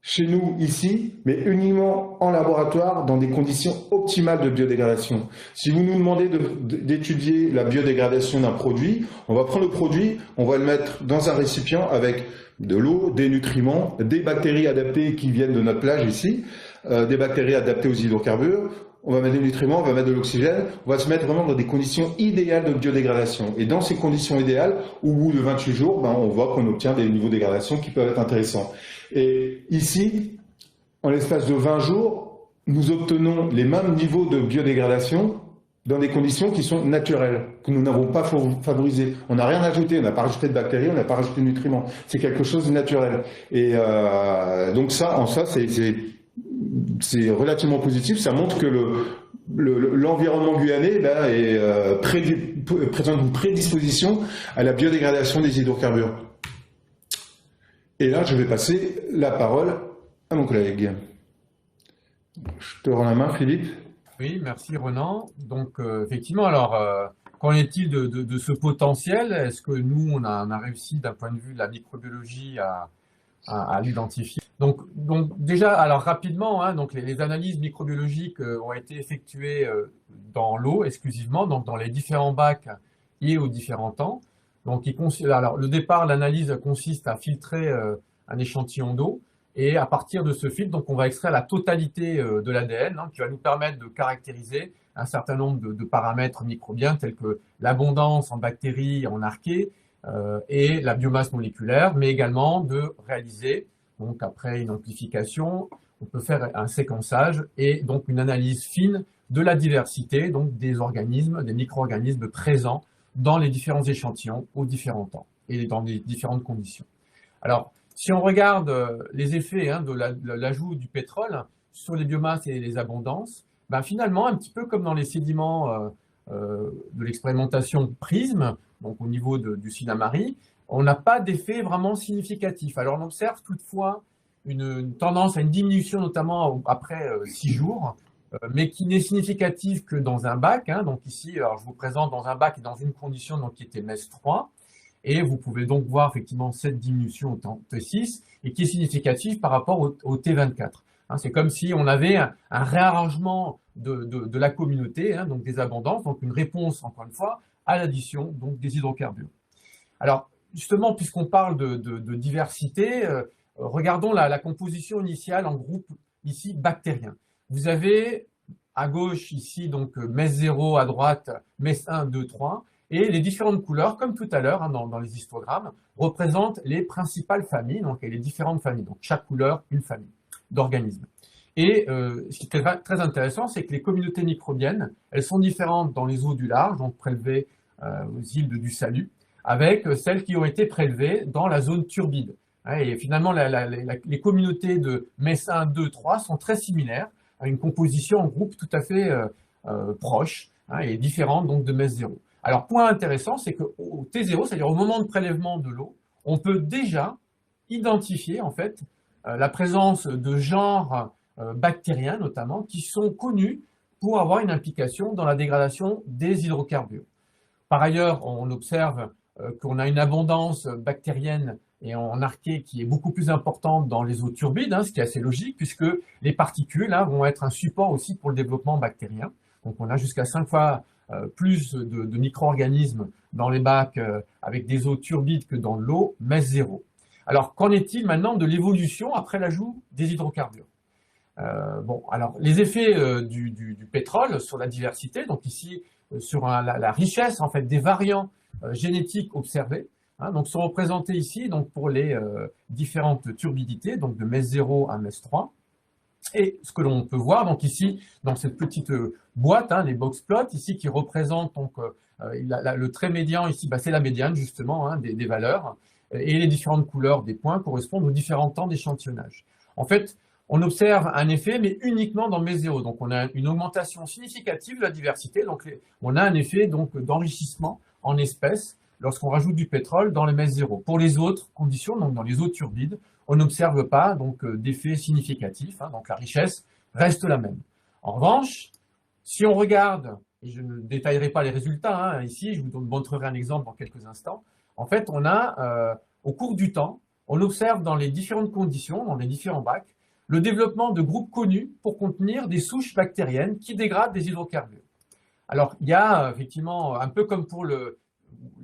chez nous, ici, mais uniquement en laboratoire, dans des conditions optimales de biodégradation. Si vous nous demandez d'étudier la biodégradation d'un produit, on va prendre le produit, on va le mettre dans un récipient avec de l'eau, des nutriments, des bactéries adaptées qui viennent de notre plage ici, des bactéries adaptées aux hydrocarbures, on va mettre des nutriments, on va mettre de l'oxygène, on va se mettre vraiment dans des conditions idéales de biodégradation. Et dans ces conditions idéales, au bout de 28 jours, on voit qu'on obtient des niveaux de dégradation qui peuvent être intéressants. Et ici, en l'espace de 20 jours, nous obtenons les mêmes niveaux de biodégradation dans des conditions qui sont naturelles, que nous n'avons pas favorisées. On n'a rien ajouté, on n'a pas rajouté de bactéries, on n'a pas rajouté de nutriments. C'est quelque chose de naturel. Et donc ça, en ça, c'est relativement positif. Ça montre que l'environnement guyanais présente une prédisposition à la biodégradation des hydrocarbures. Et là, je vais passer la parole à mon collègue. Je te rends la main, Philippe. Oui, merci Renan. Donc, effectivement, alors, qu'en est-il de ce potentiel? Est-ce que nous, on a réussi d'un point de vue de la microbiologie à l'identifier? Donc, déjà, alors rapidement, hein, donc les analyses microbiologiques ont été effectuées dans l'eau exclusivement, donc dans les différents bacs et aux différents temps. Donc, alors, le départ, l'analyse consiste à filtrer un échantillon d'eau. Et à partir de ce filtre, donc on va extraire la totalité de l'ADN, hein, qui va nous permettre de caractériser un certain nombre de paramètres microbiens tels que l'abondance en bactéries, en archées et la biomasse moléculaire, mais également de réaliser, donc après une amplification, on peut faire un séquençage et donc une analyse fine de la diversité, donc des organismes, des micro-organismes présents dans les différents échantillons aux différents temps et dans les différentes conditions. Alors, si on regarde les effets hein, de l'ajout du pétrole sur les biomasses et les abondances, ben finalement, un petit peu comme dans les sédiments de l'expérimentation PRISM, donc au niveau du Sinnamary, on n'a pas d'effet vraiment significatif. Alors on observe toutefois une tendance à une diminution, notamment après 6 jours, mais qui n'est significative que dans un bac. Hein, donc ici, alors je vous présente dans un bac et dans une condition donc, qui était MES 3. Et vous pouvez donc voir effectivement cette diminution au T6 et qui est significative par rapport au T24. Hein, c'est comme si on avait un réarrangement de la communauté, hein, donc des abondances, donc une réponse, encore une fois, à l'addition donc des hydrocarbures. Alors, justement, puisqu'on parle de diversité, regardons la composition initiale en groupe ici bactérien. Vous avez à gauche ici donc MES 0, à droite MES 1, 2, 3. Et les différentes couleurs, comme tout à l'heure hein, dans les histogrammes, représentent les principales familles, donc et les différentes familles. Donc chaque couleur, une famille d'organismes. Et ce qui est très intéressant, c'est que les communautés microbiennes, elles sont différentes dans les eaux du large, donc prélevées aux îles du Salut, avec celles qui ont été prélevées dans la zone turbide. Et finalement, les communautés de MES 1, 2, 3 sont très similaires, à une composition en groupe tout à fait proche hein, et différente donc de MES 0. Alors, point intéressant, c'est qu'au T0, c'est-à-dire au moment de prélèvement de l'eau, on peut déjà identifier en fait la présence de genres bactériens notamment qui sont connus pour avoir une implication dans la dégradation des hydrocarbures. Par ailleurs, on observe qu'on a une abondance bactérienne et en archée qui est beaucoup plus importante dans les eaux turbides, hein, ce qui est assez logique puisque les particules hein, vont être un support aussi pour le développement bactérien. Donc, on a jusqu'à 5 fois plus de micro-organismes dans les bacs avec des eaux turbides que dans l'eau MES 0. Alors, qu'en est-il maintenant de l'évolution après l'ajout des hydrocarbures? Bon, alors, les effets du pétrole sur la diversité, donc ici, sur la richesse en fait, des variants génétiques observés, hein, donc sont représentés ici donc, pour les différentes turbidités, donc de MES 0 à MES 3. Et ce que l'on peut voir, donc ici, dans cette petite boîte, hein, les box plots, ici, qui représentent donc, le trait médian, ici, c'est la médiane, justement, hein, des valeurs, et les différentes couleurs des points correspondent aux différents temps d'échantillonnage. En fait, on observe un effet, mais uniquement dans MES 0. Donc, on a une augmentation significative de la diversité, donc on a un effet d'enrichissement en espèces lorsqu'on rajoute du pétrole dans le MS0. Pour les autres conditions, donc dans les eaux turbides, on n'observe pas d'effet significatif, hein, donc la richesse reste la même. En revanche, si on regarde, et je ne détaillerai pas les résultats hein, ici, je vous montrerai un exemple dans quelques instants, en fait, on a, au cours du temps, on observe dans les différentes conditions, dans les différents bacs, le développement de groupes connus pour contenir des souches bactériennes qui dégradent des hydrocarbures. Alors, il y a effectivement, un peu comme pour les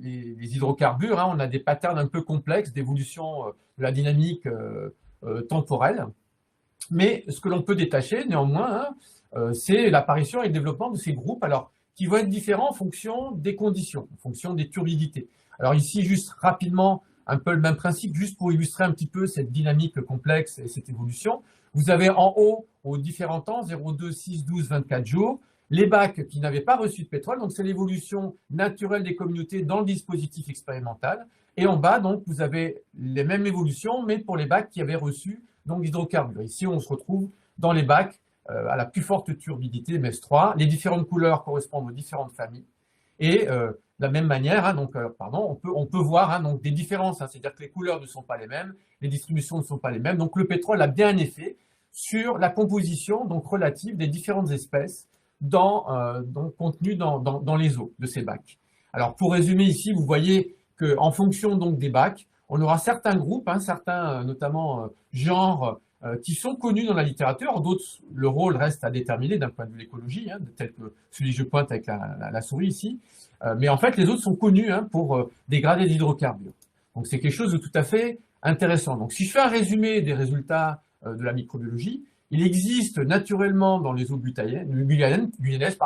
hydrocarbures, hein, on a des patterns un peu complexes d'évolution de la dynamique temporelle. Mais ce que l'on peut détacher, néanmoins, hein, c'est l'apparition et le développement de ces groupes, alors, qui vont être différents en fonction des conditions, en fonction des turbidités. Alors ici, juste rapidement, un peu le même principe, juste pour illustrer un petit peu cette dynamique complexe et cette évolution. Vous avez en haut, aux différents temps, 0, 2, 6, 12, 24 jours, les bacs qui n'avaient pas reçu de pétrole, donc c'est l'évolution naturelle des communautés dans le dispositif expérimental. Et en bas, donc, vous avez les mêmes évolutions, mais pour les bacs qui avaient reçu d'hydrocarbures. Ici, on se retrouve dans les bacs à la plus forte turbidité, MS3. Les différentes couleurs correspondent aux différentes familles. Et de la même manière, hein, on peut voir hein, donc des différences, hein, c'est-à-dire que les couleurs ne sont pas les mêmes, les distributions ne sont pas les mêmes. Donc le pétrole a bien un effet sur la composition donc, relative des différentes espèces contenues dans les eaux de ces bacs. Alors pour résumer ici, vous voyez qu'en fonction donc, des bacs, on aura certains groupes, hein, certains notamment genres, qui sont connus dans la littérature, d'autres, le rôle reste à déterminer d'un point de vue de l'écologie, hein, tel que celui que je pointe avec la souris ici, mais en fait les autres sont connus hein, pour dégrader d'hydrocarbures. Donc c'est quelque chose de tout à fait intéressant. Donc si je fais un résumé des résultats de la microbiologie, il existe naturellement dans les eaux guyanaises,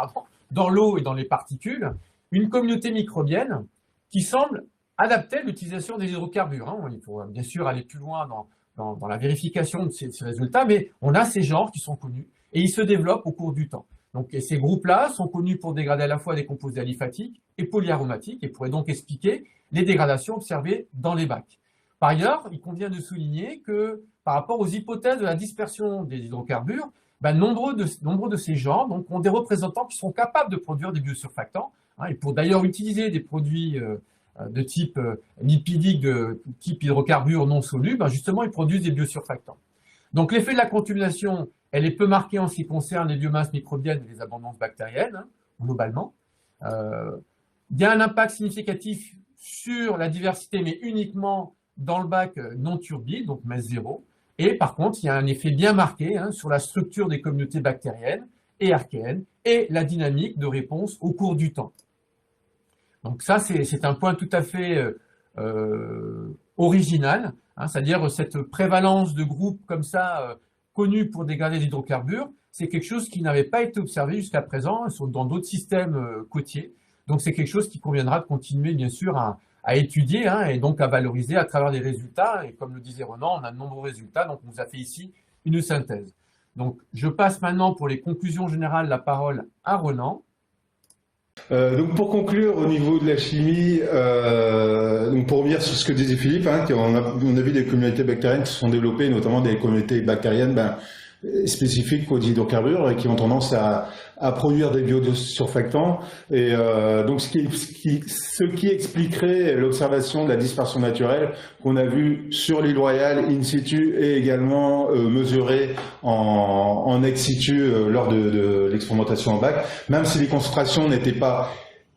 dans l'eau et dans les particules, une communauté microbienne qui semble adapter à l'utilisation des hydrocarbures. Hein. Il faut bien sûr aller plus loin dans la vérification de ces résultats, mais on a ces genres qui sont connus et ils se développent au cours du temps. Donc, et ces groupes-là sont connus pour dégrader à la fois des composés aliphatiques et polyaromatiques et pourraient donc expliquer les dégradations observées dans les bacs. Par ailleurs, il convient de souligner que par rapport aux hypothèses de la dispersion des hydrocarbures, nombreux de ces genres donc, ont des représentants qui sont capables de produire des biosurfactants hein, et pour d'ailleurs utiliser des produits de type lipidique, de type hydrocarbures non solubles, justement, ils produisent des biosurfactants. Donc, l'effet de la contamination, elle est peu marquée en ce qui concerne les biomasses microbiennes et les abondances bactériennes, hein, globalement. Il y a un impact significatif sur la diversité, mais uniquement dans le bac non turbide, donc MS0. Et par contre, il y a un effet bien marqué hein, sur la structure des communautés bactériennes et archéennes et la dynamique de réponse au cours du temps. Donc ça, c'est un point tout à fait original, hein, c'est-à-dire cette prévalence de groupes comme ça, connus pour dégrader des hydrocarbures, c'est quelque chose qui n'avait pas été observé jusqu'à présent dans d'autres systèmes côtiers. Donc c'est quelque chose qui conviendra de continuer, bien sûr, à étudier hein, et donc à valoriser à travers les résultats. Et comme le disait Ronan, on a de nombreux résultats, donc on vous a fait ici une synthèse. Donc je passe maintenant pour les conclusions générales la parole à Ronan. Donc pour conclure au niveau de la chimie, donc pour revenir sur ce que disait Philippe, hein, on a vu des communautés bactériennes qui se sont développées, notamment des communautés bactériennes spécifiques aux hydrocarbures et qui ont tendance à produire des biosurfactants. Et donc ce qui expliquerait l'observation de la dispersion naturelle qu'on a vue sur l'île Royale in situ et également mesurée en ex situ lors de l'expérimentation en bac, même si les concentrations n'étaient pas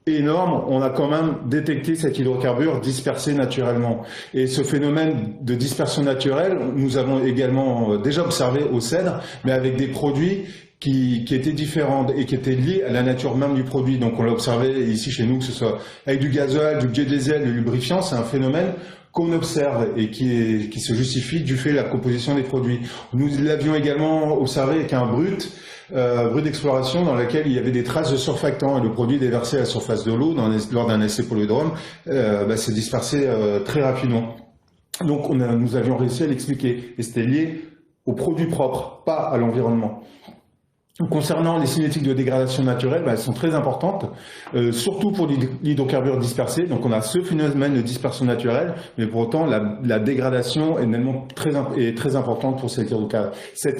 énorme, on a quand même détecté cet hydrocarbure dispersé naturellement. Et ce phénomène de dispersion naturelle, nous avons également déjà observé au cèdre, mais avec des produits qui étaient différents et qui étaient liés à la nature même du produit. Donc on l'a observé ici chez nous, que ce soit avec du gasoil, du biodiesel, du lubrifiant, c'est un phénomène qu'on observe et qui se justifie du fait de la composition des produits. Nous l'avions également observé avec un brut d'exploration dans lequel il y avait des traces de surfactants et le produit déversé à la surface de l'eau lors d'un essai polydrome s'est dispersé très rapidement. Donc nous avions réussi à l'expliquer et c'était lié aux produits propres, pas à l'environnement. Concernant les cinétiques de dégradation naturelle, elles sont très importantes, surtout pour l'hydrocarbure dispersé. Donc on a ce phénomène de dispersion naturelle, mais pour autant la dégradation est très importante pour cet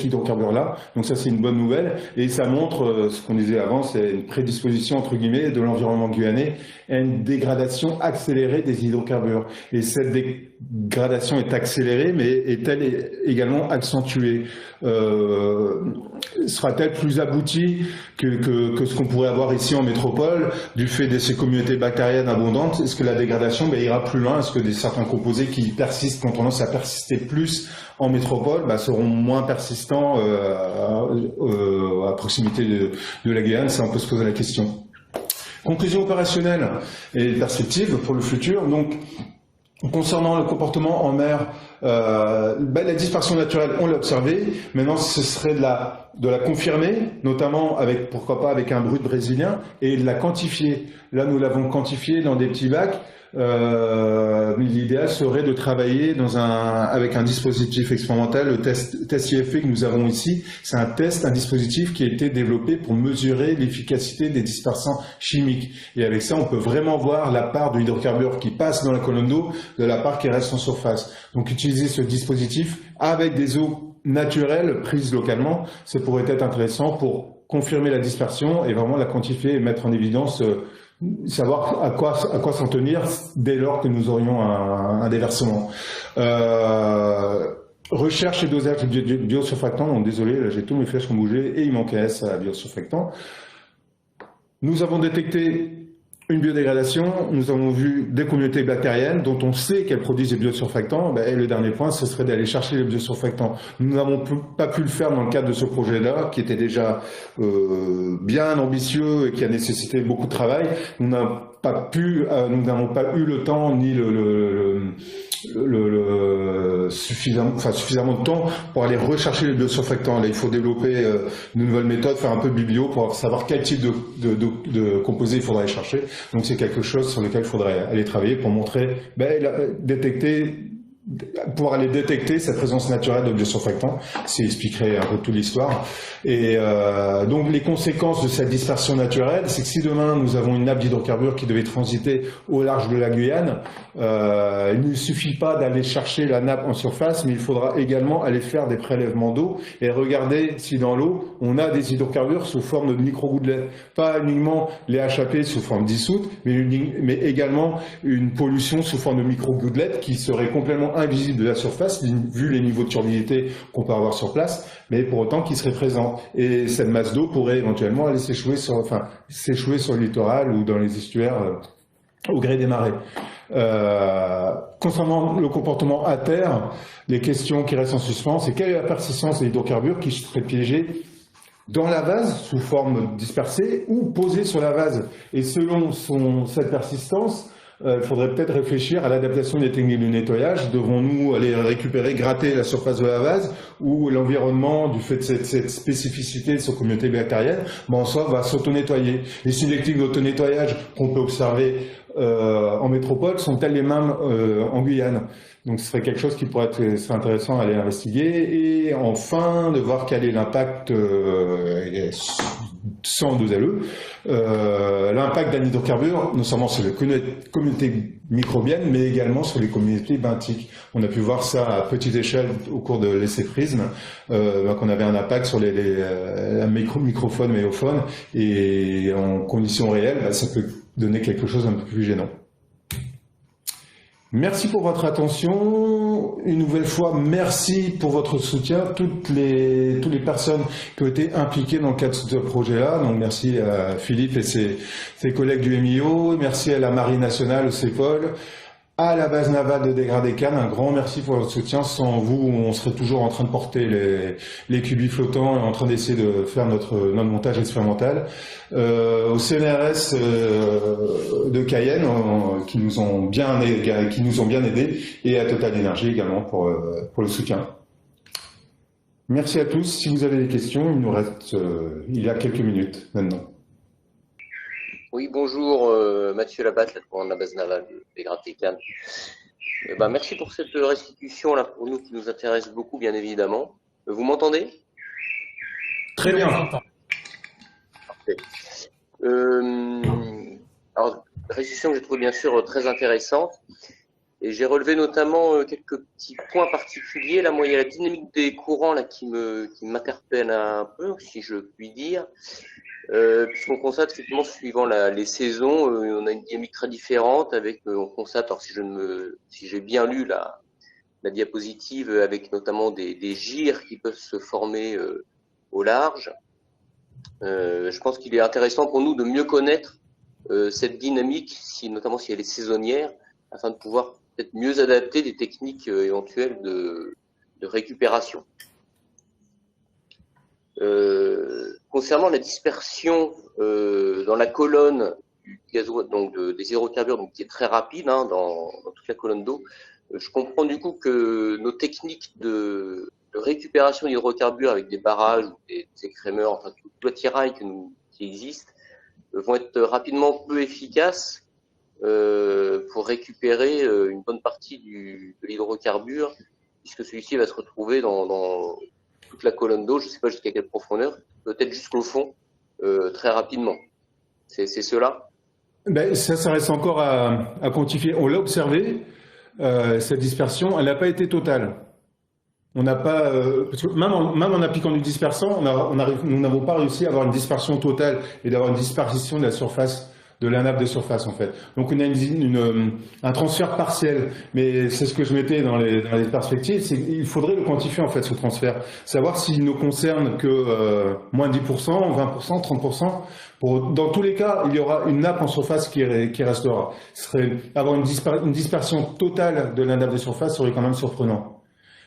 hydrocarbure-là. Donc ça c'est une bonne nouvelle et ça montre ce qu'on disait avant, c'est une prédisposition entre guillemets de l'environnement guyanais à une dégradation accélérée des hydrocarbures. Et cette dégradation est accélérée, mais est-elle également accentuée? Sera-t-elle plus aboutie que ce qu'on pourrait avoir ici en métropole du fait de ces communautés bactériennes abondantes? Est-ce que la dégradation ira plus loin? Est-ce que certains composés qui persistent, qui ont tendance à persister plus en métropole, seront moins persistants à proximité de la Guyane? Ça, on peut se poser la question. Conclusion opérationnelle et perspective pour le futur. Donc, concernant le comportement en mer, la dispersion naturelle, on l'a observé. Maintenant, ce serait de la confirmer, notamment avec, pourquoi pas, avec un brut brésilien, et de la quantifier. Là, nous l'avons quantifié dans des petits bacs. L'idéal serait de travailler avec un dispositif expérimental. Le test IFP que nous avons ici, c'est un dispositif qui a été développé pour mesurer l'efficacité des dispersants chimiques. Et avec ça, on peut vraiment voir la part de hydrocarbures qui passe dans la colonne d'eau de la part qui reste en surface. Donc, utiliser ce dispositif avec des eaux naturelles prises localement, ça pourrait être intéressant pour confirmer la dispersion et vraiment la quantifier et mettre en évidence savoir à quoi s'en tenir dès lors que nous aurions un déversement. Recherche et dosage de biosurfactants. Donc désolé, là j'ai tous mes flèches qui ont bougé et il manquait S à biosurfactants. Nous avons détecté une biodégradation, nous avons vu des communautés bactériennes dont on sait qu'elles produisent des biosurfactants, et le dernier point, ce serait d'aller chercher les biosurfactants. Nous n'avons pas pu le faire dans le cadre de ce projet-là, qui était déjà bien ambitieux et qui a nécessité beaucoup de travail. Nous n'avons pas eu le temps ni suffisamment de temps pour aller rechercher les biosurfactants. Là, il faut développer de nouvelles méthodes, faire un peu de biblio pour savoir quel type de composés il faudrait chercher. Donc, c'est quelque chose sur lequel il faudrait aller travailler pour montrer, pouvoir aller détecter cette présence naturelle de biosurfactants. Ça expliquerait un peu toute l'histoire. Et donc les conséquences de cette dispersion naturelle, c'est que si demain nous avons une nappe d'hydrocarbures qui devait transiter au large de la Guyane, il ne suffit pas d'aller chercher la nappe en surface, mais il faudra également aller faire des prélèvements d'eau et regarder si dans l'eau on a des hydrocarbures sous forme de micro-gouttelettes. Pas uniquement les HAP sous forme dissoute, mais également une pollution sous forme de micro-gouttelettes qui serait complètement invisible de la surface, vu les niveaux de turbidité qu'on peut avoir sur place, mais pour autant qui serait présent. Et cette masse d'eau pourrait éventuellement aller s'échouer sur le littoral ou dans les estuaires au gré des marées. Concernant le comportement à terre, les questions qui restent en suspens, c'est quelle est la persistance des hydrocarbures qui seraient piégés dans la vase sous forme dispersée ou posée sur la vase. Et selon cette persistance, il faudrait peut-être réfléchir à l'adaptation des techniques de nettoyage. Devrons-nous aller récupérer, gratter la surface de la vase, ou l'environnement, du fait de cette spécificité de cette communauté bactérienne, en soi, va s'auto-nettoyer. Les cinétiques d'auto-nettoyage qu'on peut observer en métropole sont-elles les mêmes en Guyane? Donc ce serait quelque chose qui pourrait être intéressant à aller investiguer. Et enfin, de voir quel est l'impact sans deux LE, l'impact d'un hydrocarbure, non seulement sur les communautés microbiennes, mais également sur les communautés benthiques. On a pu voir ça à petite échelle au cours de l'essai Prisme, qu'on avait un impact sur la microfaune, méofaune, et en conditions réelles, ça peut donner quelque chose d'un peu plus gênant. Merci pour votre attention. Une nouvelle fois, merci pour votre soutien. Toutes les personnes qui ont été impliquées dans le cadre de ce projet-là. Donc, merci à Philippe et ses collègues du MIO. Merci à la Marine nationale, au CEPOL, à la base navale de Dégradé-Cannes. Un grand merci pour votre soutien. Sans vous, on serait toujours en train de porter les cubis flottants et en train d'essayer de faire notre montage expérimental. Au CNRS de Cayenne, qui nous ont bien aidés, et à Total Énergie également pour le soutien. Merci à tous. Si vous avez des questions, il nous reste il y a quelques minutes maintenant. Oui, bonjour, Mathieu Labatte, commandant de la base navale de Dégradé-Cannes. Merci pour cette restitution là pour nous qui nous intéresse beaucoup, bien évidemment. Vous m'entendez? Très bien. Alors, la restitution que j'ai trouvée bien sûr très intéressante. Et j'ai relevé notamment quelques petits points particuliers. Là, moi, il y a la dynamique des courants là, qui m'interpelle un peu, si je puis dire. Puisqu'on constate effectivement, suivant les saisons, on a une dynamique très différente. On constate, alors si j'ai bien lu la diapositive, avec notamment des gyres qui peuvent se former au large. Je pense qu'il est intéressant pour nous de mieux connaître cette dynamique, notamment si elle est saisonnière, afin de pouvoir peut-être mieux adapter des techniques éventuelles de récupération. Concernant la dispersion dans la colonne du gazoil, donc des hydrocarbures, donc qui est très rapide dans toute la colonne d'eau, je comprends du coup que nos techniques de récupération d'hydrocarbures avec des barrages ou des écrémeurs, enfin tout l'attirail qui existe, vont être rapidement peu efficaces pour récupérer une bonne partie de l'hydrocarbure, puisque celui-ci va se retrouver dans toute la colonne d'eau, je ne sais pas jusqu'à quelle profondeur, peut-être jusqu'au fond, très rapidement. C'est cela? Ben, ça reste encore à quantifier. On l'a observé, cette dispersion, elle n'a pas été totale. On n'a pas, parce que même en appliquant du dispersant, nous n'avons pas réussi à avoir une dispersion totale et d'avoir une disparition de la surface, de la nappe de surface en fait. Donc on a un transfert partiel, mais c'est ce que je mettais dans les perspectives, c'est qu'il faudrait le quantifier en fait ce transfert, savoir s'il ne concerne que moins 10%, 20%, 30%. Dans tous les cas, il y aura une nappe en surface qui restera. Avoir une dispersion totale de la nappe de surface serait quand même surprenant.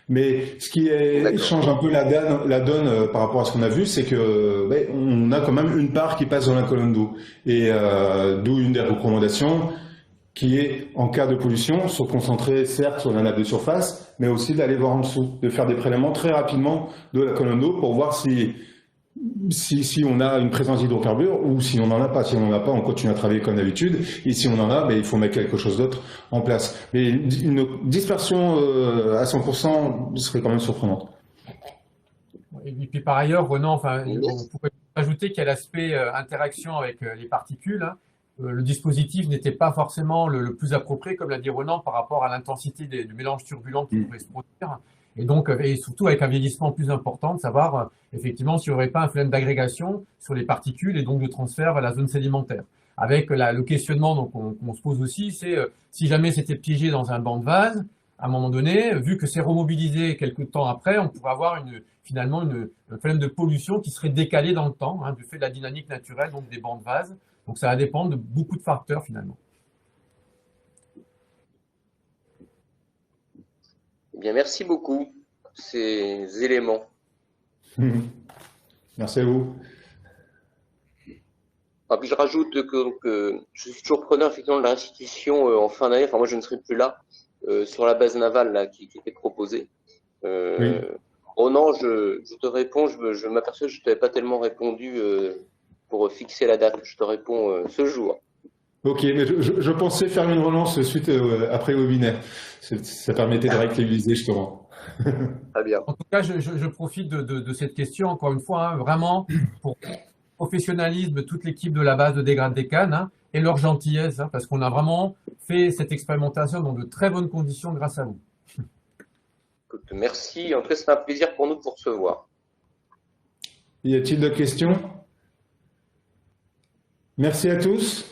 Mais ce qui change un peu la donne par rapport à ce qu'on a vu, c'est que on a quand même une part qui passe dans la colonne d'eau. Et d'où une des recommandations qui est, en cas de pollution, se concentrer certes sur la nappe de surface, mais aussi d'aller voir en dessous, de faire des prélèvements très rapidement de la colonne d'eau pour voir si on a une présence d'hydrocarbures ou si on n'en a pas. Si on n'en a pas, on continue à travailler comme d'habitude. Et si on en a, il faut mettre quelque chose d'autre en place. Mais une dispersion à 100% serait quand même surprenante. Et puis par ailleurs, Renan, on pourrait ajouter qu'il y a l'aspect interaction avec les particules. Hein. Le dispositif n'était pas forcément le plus approprié, comme l'a dit Renan, par rapport à l'intensité du mélange turbulent qui pouvait se produire. Et donc, et surtout avec un vieillissement plus important, de savoir effectivement s'il n'y aurait pas un phénomène d'agrégation sur les particules et donc de transfert vers la zone sédimentaire. Avec le questionnement qu'on se pose aussi, c'est si jamais c'était piégé dans un banc de vase, à un moment donné, vu que c'est remobilisé quelques temps après, on pourrait avoir finalement un phénomène de pollution qui serait décalé dans le temps, du fait de la dynamique naturelle donc des bancs de vase. Donc ça va dépendre de beaucoup de facteurs finalement. Eh bien, merci beaucoup pour ces éléments. Merci à vous. Ah, puis je rajoute que je suis toujours preneur effectivement de la restitution en fin d'année. Enfin, moi, je ne serai plus là sur la base navale là, qui était proposée. Oui. Ronan, je te réponds. Je m'aperçois que je ne t'avais pas tellement répondu pour fixer la date. Je te réponds ce jour. Ok, mais je pensais faire une relance suite après le webinaire. Ça permettait de réactualiser justement. Très bien. En tout cas, je profite de cette question, encore une fois, vraiment, pour le professionnalisme de toute l'équipe de la base de Dégrade des Cannes et leur gentillesse, parce qu'on a vraiment fait cette expérimentation dans de très bonnes conditions grâce à vous. Écoute, merci. En tout cas, c'est un plaisir pour nous de vous recevoir. Y a-t-il d'autres questions? Merci à tous.